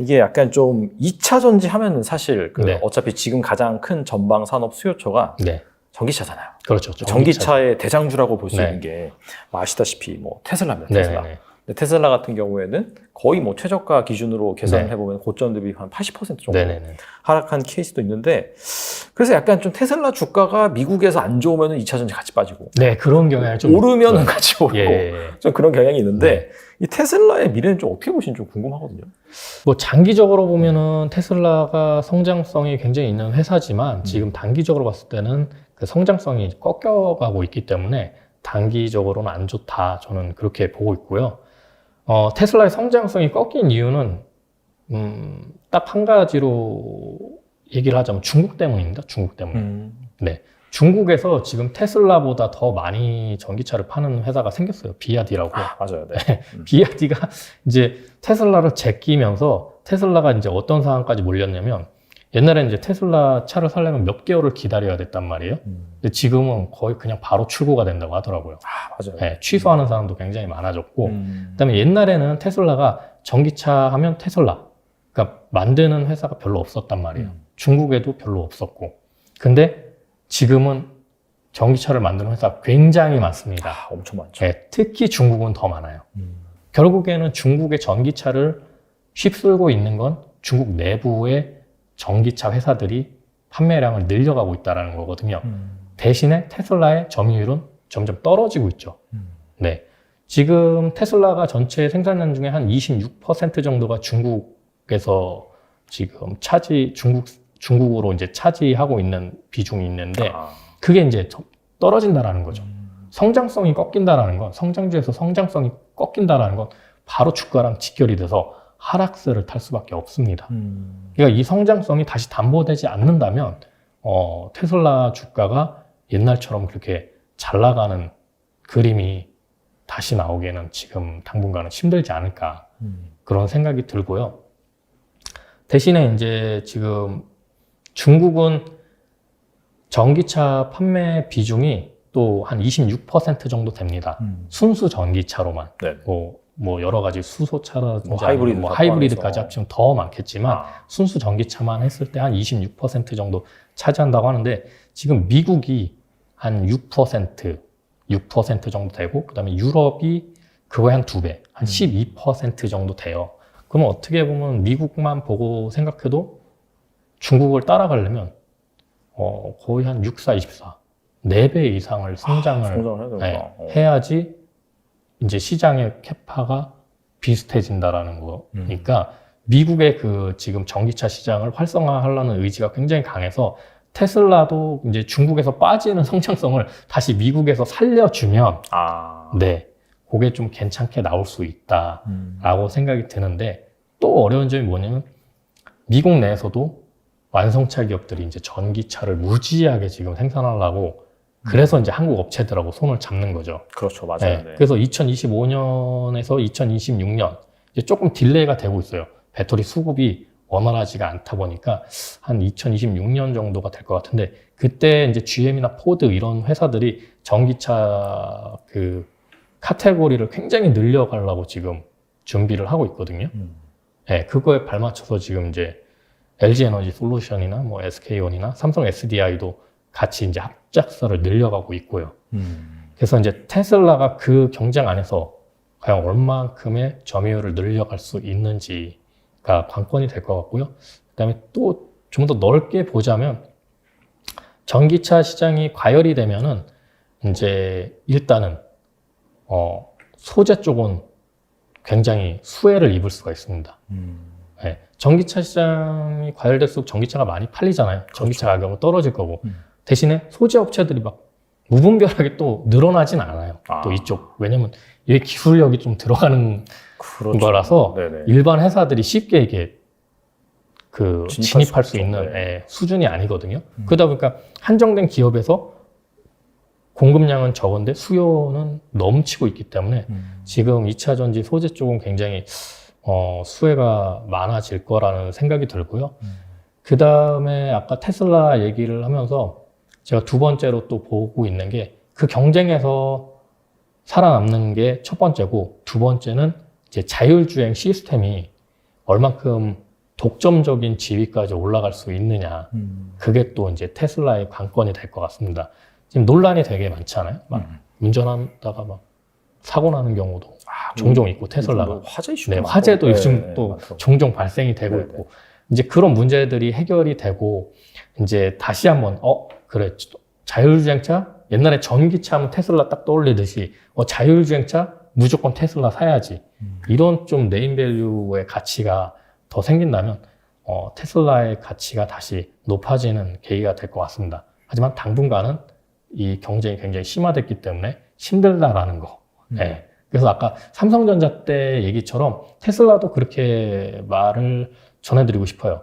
이게 약간 좀 2차 전지 하면은 사실 어차피 지금 가장 큰 전방 산업 수요처가 전기차잖아요. 그렇죠. 전기차의 대장주라고 볼 수 있는 게 아시다시피 뭐 테슬라입니다. 테슬라. 근데 테슬라 같은 경우에는 거의 뭐 최저가 기준으로 계산을 해보면 고점 대비 한 80% 정도 하락한 케이스도 있는데, 그래서 약간 좀 테슬라 주가가 미국에서 안 좋으면 2차 전지 같이 빠지고, 그런 경향이 좀 오르면은 같이 오르고, 좀 그런 경향이 있는데, 이 테슬라의 미래는 좀 어떻게 보시는지 좀 궁금하거든요. 뭐 장기적으로 보면은 테슬라가 성장성이 굉장히 있는 회사지만 지금 단기적으로 봤을 때는 그 성장성이 꺾여가고 있기 때문에 단기적으로는 안 좋다. 저는 그렇게 보고 있고요. 테슬라의 성장성이 꺾인 이유는 딱 한 가지로 얘기를 하자면 중국 때문입니다. 중국 때문에. 중국에서 지금 테슬라보다 더 많이 전기차를 파는 회사가 생겼어요. 비아디라고. 맞아요. 비아디가 이제 테슬라를 제끼면서 테슬라가 이제 어떤 상황까지 몰렸냐면, 옛날에는 이제 테슬라 차를 사려면 몇 개월을 기다려야 됐단 말이에요. 근데 지금은 거의 그냥 바로 출고가 된다고 하더라고요. 맞아요. 취소하는 사람도 굉장히 많아졌고, 그다음에 옛날에는 테슬라가 전기차 하면 테슬라, 그러니까 만드는 회사가 별로 없었단 말이에요. 중국에도 별로 없었고. 근데 지금은 전기차를 만드는 회사가 굉장히 많습니다. 엄청 많죠. 특히 중국은 더 많아요. 결국에는 중국의 전기차를 휩쓸고 있는 건 중국 내부의 전기차 회사들이 판매량을 늘려가고 있다는 거거든요. 대신에 테슬라의 점유율은 점점 떨어지고 있죠. 지금 테슬라가 전체 생산량 중에 한 26% 정도가 중국에서 지금 중국으로 이제 차지하고 있는 비중이 있는데, 그게 이제 떨어진다라는 거죠. 성장성이 꺾인다라는 건, 성장주에서 성장성이 꺾인다라는 건 바로 주가랑 직결이 돼서 하락세를 탈 수밖에 없습니다. 그러니까 이 성장성이 다시 담보되지 않는다면 테슬라 주가가 옛날처럼 그렇게 잘 나가는 그림이 다시 나오기에는 지금 당분간은 힘들지 않을까, 그런 생각이 들고요. 대신에 이제 지금 중국은 전기차 판매 비중이 또 한 26% 정도 됩니다. 순수 전기차로만. 뭐 여러 가지 수소차라든지 하이브리드까지 합치면 더 많겠지만 순수 전기차만 했을 때 한 26% 정도 차지한다고 하는데, 지금 미국이 한 6% 정도 되고, 그다음에 유럽이 그거의 한 2배, 한 12% 정도 돼요. 그러면 어떻게 보면 미국만 보고 생각해도 중국을 따라가려면 거의 한 64, 24, 4배 이상을 성장을 해야지 이제 시장의 캐파가 비슷해진다라는 거니까 미국의 그 지금 전기차 시장을 활성화하려는 의지가 굉장히 강해서 테슬라도 이제 중국에서 빠지는 성장성을 다시 미국에서 살려주면 그게 좀 괜찮게 나올 수 있다라고 생각이 드는데, 또 어려운 점이 뭐냐면 미국 내에서도 완성차 기업들이 이제 전기차를 무지하게 지금 생산하려고 그래서 이제 한국 업체들하고 손을 잡는 거죠. 그렇죠. 맞아요. 그래서 2025년에서 2026년 이제 조금 딜레이가 되고 있어요. 배터리 수급이 원활하지가 않다 보니까 한 2026년 정도가 될 것 같은데, 그때 이제 GM이나 포드 이런 회사들이 전기차 그 카테고리를 굉장히 늘려가려고 지금 준비를 하고 있거든요. 그거에 발맞춰서 지금 이제 LG 에너지 솔루션이나 뭐 SK온이나 삼성 SDI도 같이 이제 합작사를 늘려가고 있고요. 그래서 이제 테슬라가 그 경쟁 안에서 과연 얼만큼의 점유율을 늘려갈 수 있는지가 관건이 될 것 같고요. 그다음에 또 좀 더 넓게 보자면 전기차 시장이 과열이 되면은 이제 일단은 소재 쪽은 굉장히 수혜를 입을 수가 있습니다. 네. 전기차 시장이 과열될수록 전기차가 많이 팔리잖아요. 전기차 가격은 떨어질 거고. 대신에 소재 업체들이 막 무분별하게 또 늘어나진 않아요. 또 이쪽. 왜냐면 이 기술력이 좀 들어가는 그렇죠. 거라서 네네. 일반 회사들이 쉽게 이게 진입할 수 있죠. 있는 네. 수준이 아니거든요. 그러다 보니까 한정된 기업에서 공급량은 적은데 수요는 넘치고 있기 때문에 지금 2차 전지 소재 쪽은 굉장히 수혜가 많아질 거라는 생각이 들고요. 그 다음에 아까 테슬라 얘기를 하면서 제가 두 번째로 또 보고 있는 게 그 경쟁에서 살아남는 게 첫 번째고, 두 번째는 이제 자율주행 시스템이 얼만큼 독점적인 지위까지 올라갈 수 있느냐. 그게 또 이제 테슬라의 관건이 될 것 같습니다. 지금 논란이 되게 많잖아요. 막 운전하다가 막 사고 나는 경우도 종종 있고, 테슬라가. 화재 이슈. 네, 화재도 요즘 네, 또 많더라고요. 종종 발생이 되고 있고, 이제 그런 문제들이 해결이 되고, 이제 다시 한번, 그래, 자율주행차? 옛날에 전기차 하면 테슬라 딱 떠올리듯이, 자율주행차? 무조건 테슬라 사야지. 이런 좀 네임밸류의 가치가 더 생긴다면, 테슬라의 가치가 다시 높아지는 계기가 될 것 같습니다. 하지만 당분간은 이 경쟁이 굉장히 심화됐기 때문에 힘들다라는 거. 네. 그래서 아까 삼성전자 때 얘기처럼 테슬라도 그렇게 말을 전해드리고 싶어요.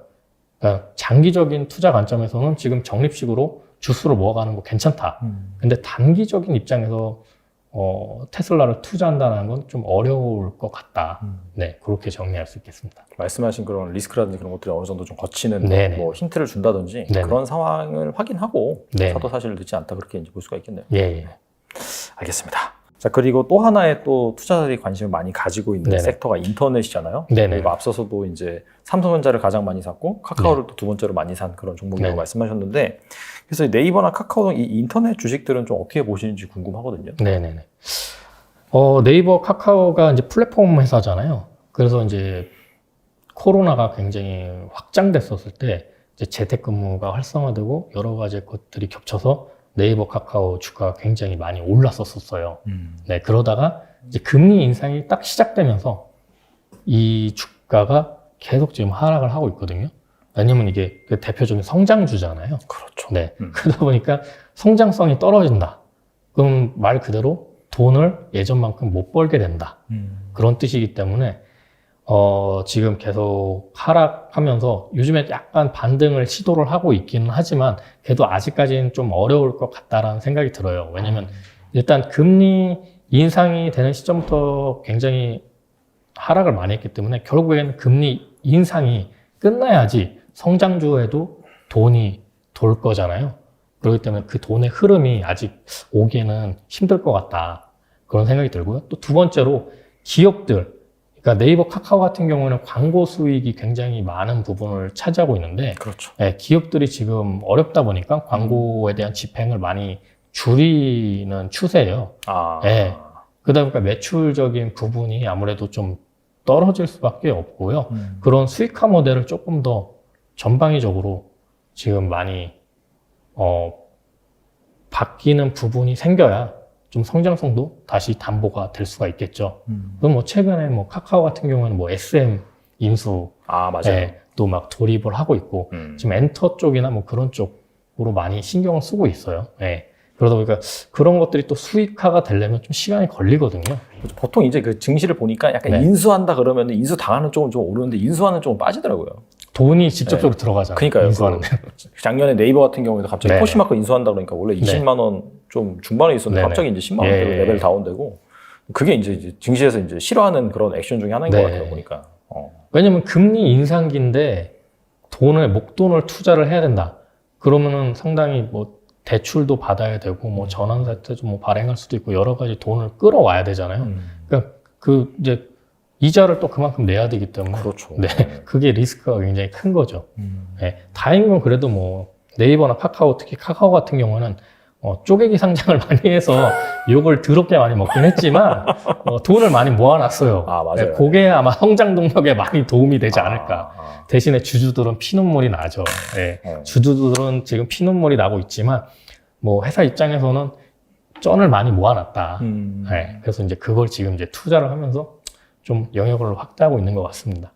그러니까 장기적인 투자 관점에서는 지금 적립식으로 주수를 모아가는 거 괜찮다. 근데 단기적인 입장에서 테슬라를 투자한다는 건 좀 어려울 것 같다. 네, 그렇게 정리할 수 있겠습니다. 말씀하신 그런 리스크라든지 그런 것들이 어느 정도 좀 거치는 네네. 뭐 힌트를 준다든지 네네. 그런 상황을 확인하고 네네. 사도 사실 늦지 않다 그렇게 이제 볼 수가 있겠네요. 예. 알겠습니다. 자, 그리고 또 하나의 또 투자자들이 관심을 많이 가지고 있는 네네. 섹터가 인터넷이잖아요. 네네. 그리고 앞서서도 이제 삼성전자를 가장 많이 샀고 카카오를 또 두 번째로 많이 산 그런 종목이라고 네네. 말씀하셨는데, 그래서 네이버나 카카오 이 인터넷 주식들은 좀 어떻게 보시는지 궁금하거든요. 네네네. 네이버, 카카오가 이제 플랫폼 회사잖아요. 그래서 이제 코로나가 굉장히 확장됐었을 때 이제 재택근무가 활성화되고 여러 가지 것들이 겹쳐서 네이버, 카카오 주가가 굉장히 많이 올랐었어요. 네, 그러다가 이제 금리 인상이 딱 시작되면서 이 주가가 계속 지금 하락을 하고 있거든요. 왜냐면 이게 그 대표적인 성장주잖아요. 그렇죠. 네. 그러다 보니까 성장성이 떨어진다. 그럼 말 그대로 돈을 예전만큼 못 벌게 된다. 그런 뜻이기 때문에 지금 계속 하락하면서 요즘에 약간 반등을 시도를 하고 있기는 하지만 그래도 아직까지는 좀 어려울 것 같다라는 생각이 들어요. 왜냐면 일단 금리 인상이 되는 시점부터 굉장히 하락을 많이 했기 때문에 결국에는 금리 인상이 끝나야지 성장주에도 돈이 돌 거잖아요. 그렇기 때문에 그 돈의 흐름이 아직 오기에는 힘들 것 같다. 그런 생각이 들고요. 또 두 번째로 기업들, 그러니까 네이버, 카카오 같은 경우는 광고 수익이 굉장히 많은 부분을 차지하고 있는데, 그렇죠. 네, 기업들이 지금 어렵다 보니까 광고에 대한 집행을 많이 줄이는 추세예요. 네. 그러다 보니까 매출적인 부분이 아무래도 좀 떨어질 수밖에 없고요. 그런 수익화 모델을 조금 더 전방위적으로 지금 많이 바뀌는 부분이 생겨야 좀 성장성도 다시 담보가 될 수가 있겠죠. 그럼 뭐 최근에 뭐 카카오 같은 경우는 뭐 SM 인수 맞아요. 또 막 돌입을 하고 있고 지금 엔터 쪽이나 뭐 그런 쪽으로 많이 신경을 쓰고 있어요. 네. 그러다 보니까 그런 것들이 또 수익화가 되려면 좀 시간이 걸리거든요. 보통 이제 그 증시를 보니까 약간 네. 인수한다 그러면 인수 당하는 쪽은 좀 오르는데 인수하는 쪽은 빠지더라고요. 돈이 직접적으로 들어가잖아요. 그러니까요. 인수하는 작년에 네이버 같은 경우에도 갑자기 네. 포시마크 인수한다 그러니까 원래 20만 원 좀 중반에 있었는데 네네. 갑자기 이제 10만 원대로 레벨 다운되고, 그게 이제 증시에서 이제 싫어하는 그런 액션 중에 하나인 것 같아요, 보니까. 왜냐면 금리 인상기인데 목돈을 투자를 해야 된다. 그러면은 상당히 뭐 대출도 받아야 되고 뭐 전환사채도 뭐 발행할 수도 있고 여러 가지 돈을 끌어와야 되잖아요. 그러니까 그 이제 이자를 또 그만큼 내야 되기 때문에 그렇죠. 네, 그게 리스크가 굉장히 큰 거죠. 네, 다행인 건 그래도 뭐 네이버나 카카오, 특히 카카오 같은 경우는 쪼개기 상장을 많이 해서 욕을 더럽게 많이 먹긴 했지만 돈을 많이 모아놨어요. 맞아요. 네, 그게 아마 성장 동력에 많이 도움이 되지 않을까. 대신에 주주들은 피눈물이 나죠. 네, 주주들은 지금 피눈물이 나고 있지만 뭐 회사 입장에서는 쩐을 많이 모아놨다. 네, 그래서 이제 그걸 지금 이제 투자를 하면서 좀 영역을 확대하고 있는 것 같습니다.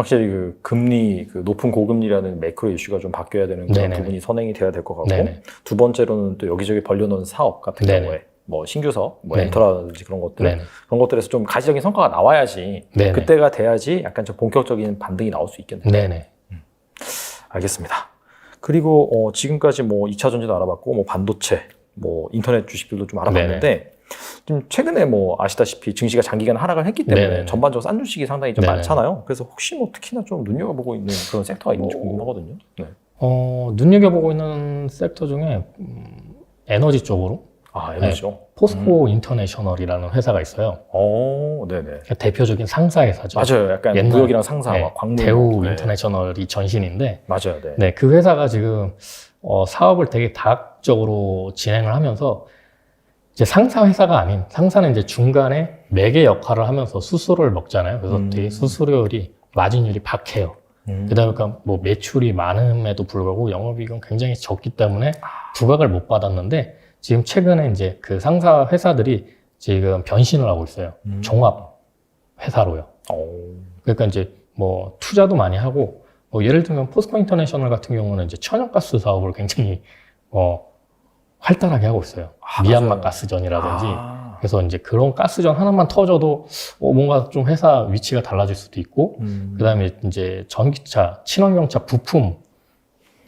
확실히 그 금리, 그 높은 고금리라는 매크로 이슈가 좀 바뀌어야 되는 그런 네네네. 부분이 선행이 돼야 될 것 같고, 네네. 두 번째로는 또 여기저기 벌려놓은 사업 같은 네네. 경우에 뭐 신규 사업, 뭐 네네. 엔터라든지 그런 것들, 네네. 그런 것들에서 좀 가시적인 성과가 나와야지, 네네. 그때가 돼야지 약간 좀 본격적인 반등이 나올 수 있겠네요. 네네. 알겠습니다. 그리고 지금까지 뭐 2차 전지도 알아봤고, 뭐 반도체, 뭐 인터넷 주식들도 좀 알아봤는데, 좀 최근에 뭐 아시다시피 증시가 장기간 하락을 했기 때문에 네네네. 전반적으로 싼 주식이 상당히 좀 네네. 많잖아요. 그래서 혹시 뭐 특히나 좀 눈여겨보고 있는 그런 섹터가 있는지 궁금하거든요. 네. 눈여겨보고 있는 섹터 중에 에너지 쪽으로 에너지요? 포스코 인터내셔널이라는 회사가 있어요. 네네. 대표적인 상사 회사죠. 맞아요. 약간 옛날, 무역이랑 상사, 네, 막 광물. 대우 네. 인터내셔널이 전신인데, 맞아요. 네. 네, 그 회사가 지금 사업을 되게 다각적으로 진행을 하면서 이제 상사 회사가 아닌, 상사는 이제 중간에 매개 역할을 하면서 수수료를 먹잖아요. 그래서 되게 수수료율이 마진율이 박해요. 그다음에 뭐 매출이 많음에도 불구하고 영업이익은 굉장히 적기 때문에 부각을 못 받았는데, 지금 최근에 이제 그 상사 회사들이 지금 변신을 하고 있어요. 종합 회사로요. 그러니까 이제 뭐 투자도 많이 하고, 뭐 예를 들면 포스코 인터내셔널 같은 경우는 이제 천연가스 사업을 굉장히 활달하게 하고 있어요. 미얀마 맞아요. 가스전이라든지. 그래서 이제 그런 가스전 하나만 터져도 뭔가 좀 회사 위치가 달라질 수도 있고, 그다음에 이제 전기차, 친환경차 부품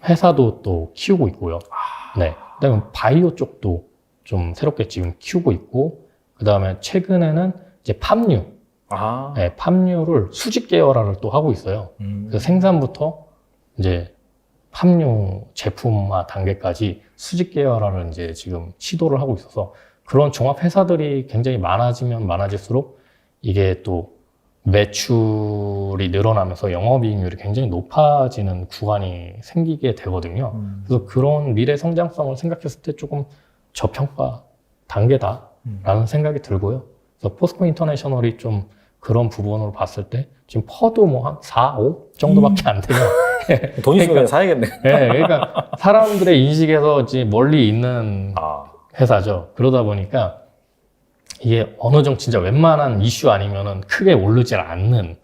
회사도 또 키우고 있고요. 네. 그다음에 바이오 쪽도 좀 새롭게 지금 키우고 있고, 그다음에 최근에는 이제 팜유, 네, 팜유를 수직 계열화를 또 하고 있어요. 그래서 생산부터 이제 팜유 제품화 단계까지 수직 계열화를 이제 지금 시도를 하고 있어서, 그런 종합 회사들이 굉장히 많아지면 많아질수록 이게 또 매출이 늘어나면서 영업이익률이 굉장히 높아지는 구간이 생기게 되거든요. 그래서 그런 미래 성장성을 생각했을 때 조금 저평가 단계다라는 생각이 들고요. 그래서 포스코 인터내셔널이 좀 그런 부분으로 봤을 때 지금 퍼도 뭐 한 4, 5 정도밖에 안 되면 돈 있으면 그냥 사야겠네. 네, 그러니까 사람들의 인식에서 이제 멀리 있는 회사죠. 그러다 보니까 이게 어느 정도 진짜 웬만한 이슈 아니면은 크게 오르질 않는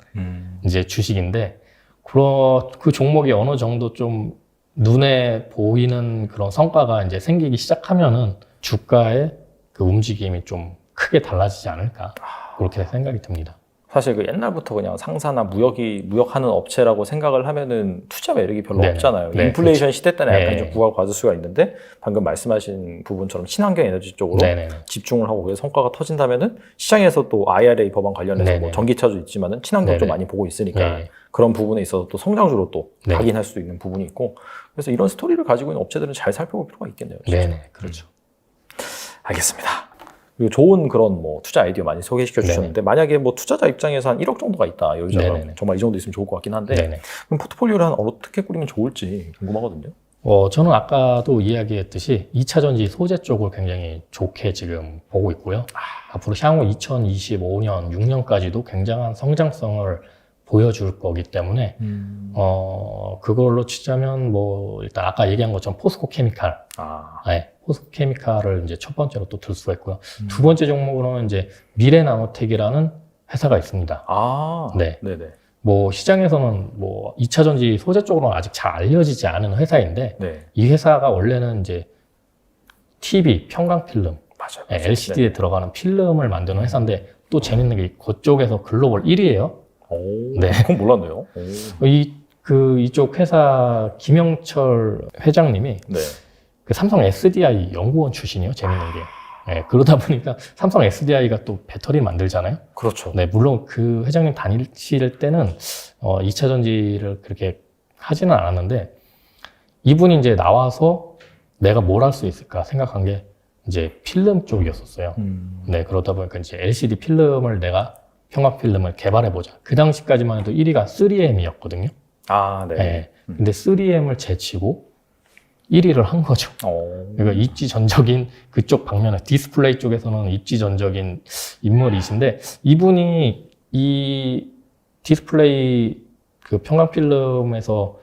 이제 주식인데, 그 종목이 어느 정도 좀 눈에 보이는 그런 성과가 이제 생기기 시작하면은 주가의 그 움직임이 좀 크게 달라지지 않을까, 그렇게 생각이 듭니다. 사실 그 옛날부터 그냥 상사나 무역하는 업체라고 생각을 하면은 투자 매력이 별로 네네. 없잖아요. 네, 인플레이션 그렇죠. 시대 때는 약간 네. 좀 부각을 받을 수가 있는데, 방금 말씀하신 부분처럼 친환경 에너지 쪽으로 네네. 집중을 하고 그래서 성과가 터진다면은 시장에서 또 IRA 법안 관련해서 네네. 뭐 전기차도 있지만은 친환경 좀 네네. 많이 보고 있으니까 네. 그런 부분에 있어서 또 성장주로 또 네. 각인할 수 있는 부분이 있고, 그래서 이런 스토리를 가지고 있는 업체들은 잘 살펴볼 필요가 있겠네요. 진짜. 네네. 그렇죠. 알겠습니다. 그리고 좋은 그런 뭐 투자 아이디어 많이 소개시켜 주셨는데, 만약에 뭐 투자자 입장에서 한 1억 정도가 있다, 여유자가 네네네. 정말 이 정도 있으면 좋을 것 같긴 한데, 네네. 그럼 포트폴리오를 한 어떻게 꾸리면 좋을지 궁금하거든요. 저는 아까도 이야기했듯이 2차 전지 소재 쪽을 굉장히 좋게 지금 보고 있고요. 앞으로 향후 2025년, 6년까지도 굉장한 성장성을 보여줄 거기 때문에, 그걸로 치자면 뭐, 일단 아까 얘기한 것처럼 포스코 케미칼. 네, 포스코 케미칼을 이제 첫 번째로 또 들 수가 있고요. 두 번째 종목으로는 이제 미래 나노텍이라는 회사가 있습니다. 네. 네네. 뭐 시장에서는 뭐 2차 전지 소재 쪽으로는 아직 잘 알려지지 않은 회사인데, 네. 이 회사가 원래는 이제 TV, 평광 필름, 맞아요. 네, LCD에 들어가는 필름을 만드는 회사인데, 또 재밌는 게 그쪽에서 글로벌 1위예요. 네. 그건 몰랐네요. 이쪽 회사 김영철 회장님이 네. 그 삼성 SDI 연구원 출신이에요. 재밌는 게. 네, 그러다 보니까 삼성 SDI가 또 배터리 만들잖아요. 그렇죠. 네, 물론 그 회장님 다니실 때는 2차 전지를 그렇게 하지는 않았는데, 이분이 이제 나와서 내가 뭘 할 수 있을까 생각한 게 이제 필름 쪽이었었어요. 네, 그러다 보니까 이제 LCD 필름을 내가 평광 필름을 개발해보자. 그 당시까지만 해도 1위가 3M이었거든요. 네. 네. 근데 3M을 제치고 1위를 한 거죠. 그러니까 입지전적인 그쪽 방면에, 디스플레이 쪽에서는 입지전적인 인물이신데, 이분이 이 디스플레이 그 평광 필름에서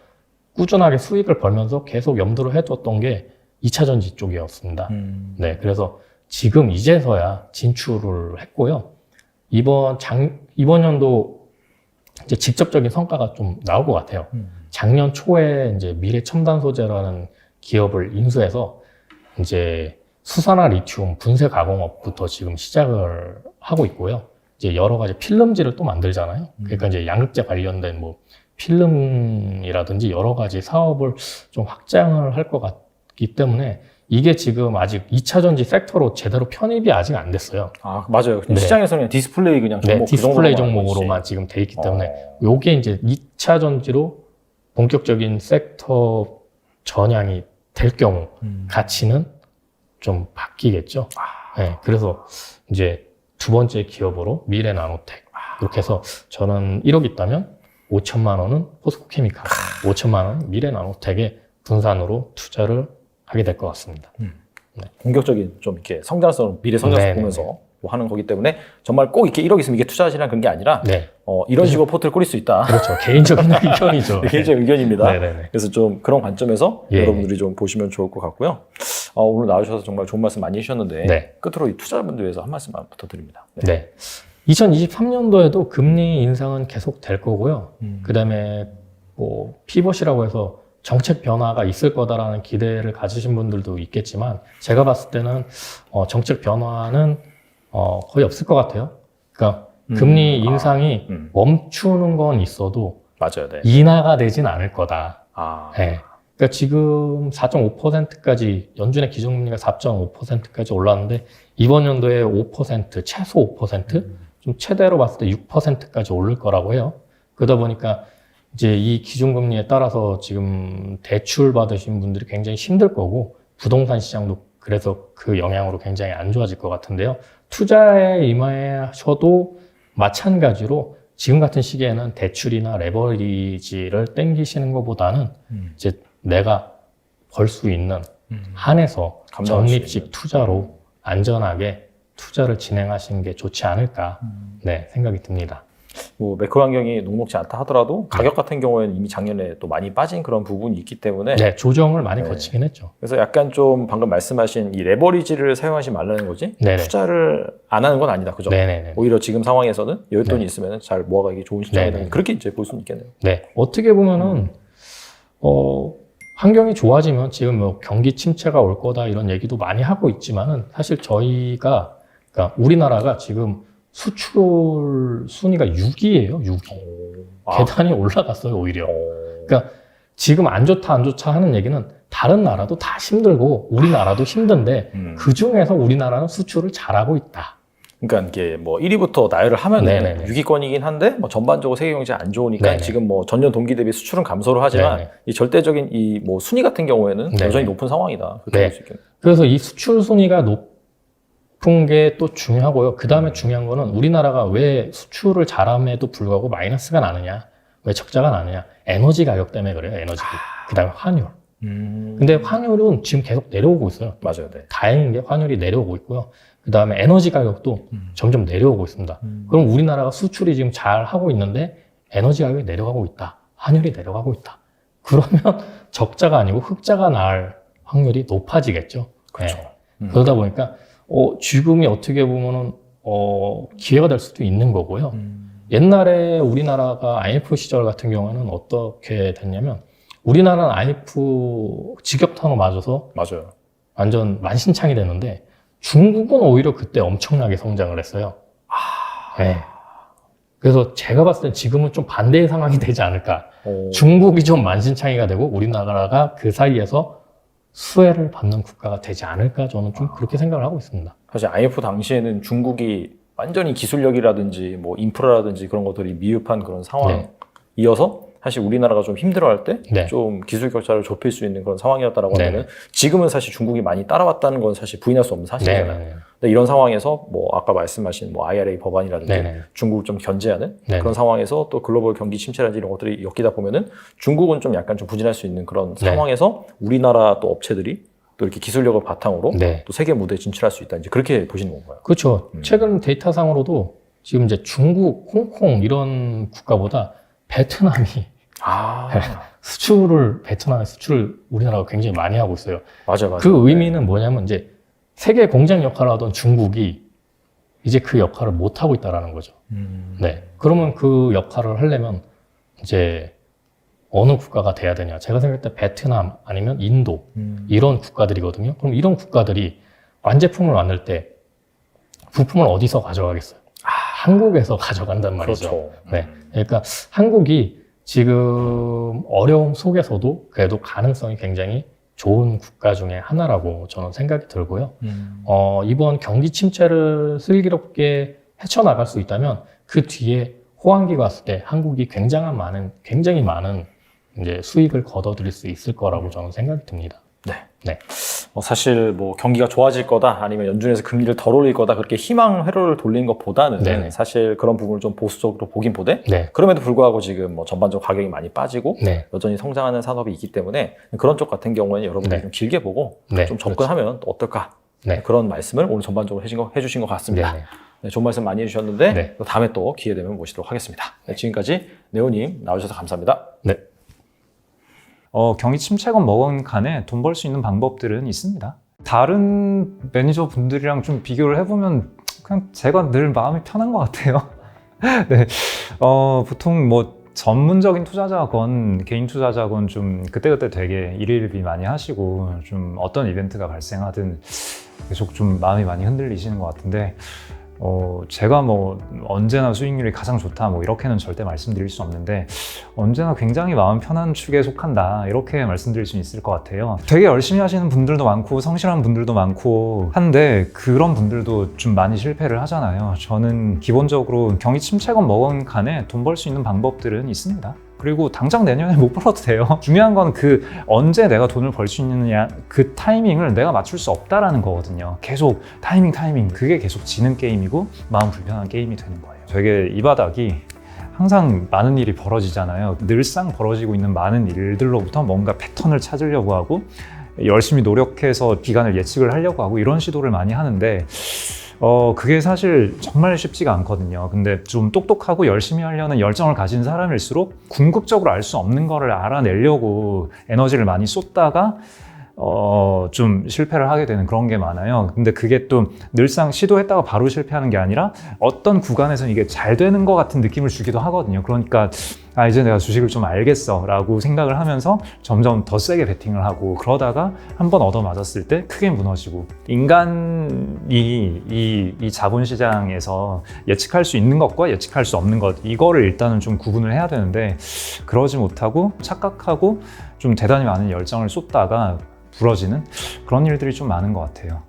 꾸준하게 수익을 벌면서 계속 염두를 해뒀던 게 2차 전지 쪽이었습니다. 네, 그래서 지금 이제서야 진출을 했고요. 이번 연도 이제 직접적인 성과가 좀 나올 것 같아요. 작년 초에 이제 미래첨단소재라는 기업을 인수해서 이제 수산화 리튬 분쇄 가공업부터 지금 시작을 하고 있고요. 이제 여러 가지 필름지를 또 만들잖아요. 그러니까 이제 양극재 관련된 뭐 필름이라든지 여러 가지 사업을 좀 확장을 할 것 같기 때문에 이게 지금 아직 2차 전지 섹터로 제대로 편입이 아직 안 됐어요. 아, 맞아요. 네. 시장에서는 그냥 디스플레이 그냥 종목 네, 디스플레이 종목으로만 지금 돼 있기 때문에 요게 이제 2차 전지로 본격적인 섹터 전향이 될 경우 가치는 좀 바뀌겠죠. 네, 그래서 이제 두 번째 기업으로 미래나노텍 이렇게 해서 저는 1억 있다면 5천만 원은 포스코케미칼, 5천만 원은 미래나노텍에 분산으로 투자를 하게 될 것 같습니다. 네. 공격적인 좀 이렇게 성장성, 미래 성장성 네네네. 보면서 뭐 하는 거기 때문에 정말 꼭 이렇게 1억 있으면 이게 투자하시라는 그런 게 아니라 네. 이런 식으로 포트를 꾸릴 수 있다. 그렇죠. 개인적인 의견이죠. 개인적인 의견입니다. 네네네. 그래서 좀 그런 관점에서 예. 여러분들이 좀 보시면 좋을 것 같고요. 오늘 나와주셔서 정말 좋은 말씀 많이 해주셨는데 네. 끝으로 이 투자자분들 위해서 한 말씀만 부탁드립니다. 네. 2023년도에도 금리 인상은 계속 될 거고요. 그 다음에 뭐 피벗이라고 해서 정책 변화가 있을 거다라는 기대를 가지신 분들도 있겠지만 제가 봤을 때는 정책 변화는 거의 없을 것 같아요. 그러니까 금리 인상이 멈추는 건 있어도 맞아요. 네. 인하가 되진 않을 거다. 아, 네. 그러니까 지금 4.5%까지 연준의 기준금리가 4.5%까지 올랐는데 이번 연도에 5% 최소 5% 좀 최대로 봤을 때 6%까지 오를 거라고 해요. 그러다 보니까 이제 이 기준금리에 따라서 지금 대출 받으신 분들이 굉장히 힘들 거고 부동산 시장도 그래서 그 영향으로 굉장히 안 좋아질 것 같은데요. 투자에 임하셔도 마찬가지로 지금 같은 시기에는 대출이나 레버리지를 땡기시는 것보다는 이제 내가 벌 수 있는 한에서 감당할 수 적립식 있는. 투자로 안전하게 투자를 진행하시는 게 좋지 않을까 네, 생각이 듭니다. 뭐 매크로 환경이 녹록지 않다 하더라도 가격 같은 경우에는 이미 작년에 또 많이 빠진 그런 부분이 있기 때문에 네, 조정을 많이 네. 거치긴 했죠. 그래서 약간 좀 방금 말씀하신 이 레버리지를 사용하지 말라는 거지 네네. 투자를 안 하는 건 아니다. 그죠? 네네네. 오히려 지금 상황에서는 여윳돈이 네. 있으면 잘 모아가기 좋은 시장이다. 네네. 그렇게 이제 볼 수는 있겠네요. 네, 어떻게 보면은 환경이 좋아지면 지금 뭐 경기 침체가 올 거다 이런 얘기도 많이 하고 있지만은 사실 저희가 그러니까 우리나라가 지금 수출 순위가 6위예요, 6위. 계단이 올라갔어요, 오히려. 그러니까 지금 안 좋다 하는 얘기는 다른 나라도 다 힘들고 우리나라도 힘든데 그 중에서 우리나라는 수출을 잘하고 있다. 그러니까 이게 뭐 1위부터 나열을 하면 네네네. 6위권이긴 한데 뭐 전반적으로 세계 경제 안 좋으니까 네네. 지금 뭐 전년 동기 대비 수출은 감소를 하지만 네네. 이 절대적인 이 뭐 순위 같은 경우에는 네네. 여전히 높은 상황이다. 그렇게 네. 볼 수 있겠네요. 그래서 이 수출 순위가 높은 게 또 중요하고요. 그 다음에 중요한 거는 우리나라가 왜 수출을 잘함에도 불구하고 마이너스가 나느냐, 왜 적자가 나느냐, 에너지 가격 때문에 그래요, 에너지. 그 다음에 환율. 근데 환율은 지금 계속 내려오고 있어요. 맞아요. 네. 다행인 게 환율이 내려오고 있고요. 그 다음에 에너지 가격도 점점 내려오고 있습니다. 그럼 우리나라가 수출이 지금 잘 하고 있는데 에너지 가격이 내려가고 있다. 환율이 내려가고 있다. 그러면 적자가 아니고 흑자가 날 확률이 높아지겠죠. 그렇죠. 네. 그러다 보니까 지금이 어떻게 보면은 기회가 될 수도 있는 거고요. 옛날에 우리나라가 IMF 시절 같은 경우에는 어떻게 됐냐면 우리나라는 IMF 직격탄으로 맞아서 맞아요. 완전 만신창이 됐는데 중국은 오히려 그때 엄청나게 성장을 했어요. 네. 그래서 제가 봤을 땐 지금은 좀 반대의 상황이 되지 않을까. 중국이 좀 만신창이가 되고 우리나라가 그 사이에서 수혜를 받는 국가가 되지 않을까 저는 좀 그렇게 생각을 하고 있습니다. 사실 IMF 당시에는 중국이 완전히 기술력이라든지 뭐 인프라라든지 그런 것들이 미흡한 그런 상황이어서 사실 우리나라가 좀 힘들어할 때 좀 네. 기술 격차를 좁힐 수 있는 그런 상황이었다라고 네. 하면은 지금은 사실 중국이 많이 따라왔다는 건 사실 부인할 수 없는 사실이잖아요. 네. 근데 이런 상황에서 뭐 아까 말씀하신 뭐 IRA 법안이라든지 네. 중국을 좀 견제하는 네. 그런 상황에서 또 글로벌 경기 침체라든지 이런 것들이 엮이다 보면은 중국은 좀 약간 좀 부진할 수 있는 그런 네. 상황에서 우리나라 또 업체들이 또 이렇게 기술력을 바탕으로 네. 또 세계 무대에 진출할 수 있다. 이제 그렇게 보시는 건가요? 그렇죠. 최근 데이터상으로도 지금 이제 중국, 홍콩 이런 국가보다 베트남이 베트남의 수출을 우리나라가 굉장히 많이 하고 있어요. 맞아요. 그 의미는 뭐냐면 이제 세계 공장 역할을 하던 중국이 이제 그 역할을 못 하고 있다라는 거죠. 네. 그러면 그 역할을 하려면 이제 어느 국가가 돼야 되냐? 제가 생각할 때 베트남 아니면 인도 이런 국가들이거든요. 그럼 이런 국가들이 완제품을 만들 때 부품을 어디서 가져가겠어요? 한국에서 가져간단 말이죠. 그렇죠. 네. 그러니까 한국이 지금 어려움 속에서도 그래도 가능성이 굉장히 좋은 국가 중에 하나라고 저는 생각이 들고요. 이번 경기 침체를 슬기롭게 헤쳐나갈 수 있다면 그 뒤에 호황기가 왔을 때 한국이 굉장히 많은 이제 수익을 거둬들일 수 있을 거라고 저는 생각이 듭니다. 네. 사실 뭐 경기가 좋아질 거다 아니면 연준에서 금리를 덜 올릴 거다 그렇게 희망 회로를 돌리는 것보다는 네네. 사실 그런 부분을 좀 보수적으로 보긴 보되 네. 그럼에도 불구하고 지금 뭐 전반적으로 가격이 많이 빠지고 네. 여전히 성장하는 산업이 있기 때문에 그런 쪽 같은 경우에는 여러분들이 네. 좀 길게 보고 네. 좀 접근하면 또 어떨까 네. 그런 말씀을 오늘 전반적으로 해주신 것 같습니다. 네네. 네, 좋은 말씀 많이 해주셨는데 네. 다음에 또 기회 되면 모시도록 하겠습니다. 네, 지금까지 네오님 나와주셔서 감사합니다. 네. 경기 침체건 뭐건 간에 돈 벌 수 있는 방법들은 있습니다. 다른 매니저 분들이랑 좀 비교를 해보면 그냥 제가 늘 마음이 편한 것 같아요. 네. 보통 뭐 전문적인 투자자건 개인 투자자건 좀 그때그때 되게 일일비 많이 하시고 좀 어떤 이벤트가 발생하든 계속 좀 마음이 많이 흔들리시는 것 같은데 제가 뭐 언제나 수익률이 가장 좋다 뭐 이렇게는 절대 말씀드릴 수 없는데 언제나 굉장히 마음 편한 축에 속한다 이렇게 말씀드릴 수 있을 것 같아요. 되게 열심히 하시는 분들도 많고 성실한 분들도 많고 한데 그런 분들도 좀 많이 실패를 하잖아요. 저는 기본적으로 경기 침체건 뭐건 간에 돈 벌 수 있는 방법들은 있습니다. 그리고 당장 내년에 못 벌어도 돼요. 중요한 건 그 언제 내가 돈을 벌 수 있느냐 그 타이밍을 내가 맞출 수 없다라는 거거든요. 계속 타이밍 그게 계속 지는 게임이고 마음 불편한 게임이 되는 거예요. 되게 이 바닥이 항상 많은 일이 벌어지잖아요. 늘상 벌어지고 있는 많은 일들로부터 뭔가 패턴을 찾으려고 하고 열심히 노력해서 기간을 예측을 하려고 하고 이런 시도를 많이 하는데 그게 사실 정말 쉽지가 않거든요. 근데 좀 똑똑하고 열심히 하려는 열정을 가진 사람일수록 궁극적으로 알 수 없는 거를 알아내려고 에너지를 많이 쏟다가 좀 실패를 하게 되는 그런 게 많아요. 근데 그게 또 늘상 시도했다가 바로 실패하는 게 아니라 어떤 구간에서는 이게 잘 되는 것 같은 느낌을 주기도 하거든요. 그러니까 이제 내가 주식을 좀 알겠어 라고 생각을 하면서 점점 더 세게 베팅을 하고 그러다가 한번 얻어맞았을 때 크게 무너지고 인간이 이 자본시장에서 예측할 수 있는 것과 예측할 수 없는 것 이거를 일단은 좀 구분을 해야 되는데 그러지 못하고 착각하고 좀 대단히 많은 열정을 쏟다가 부러지는 그런 일들이 좀 많은 것 같아요.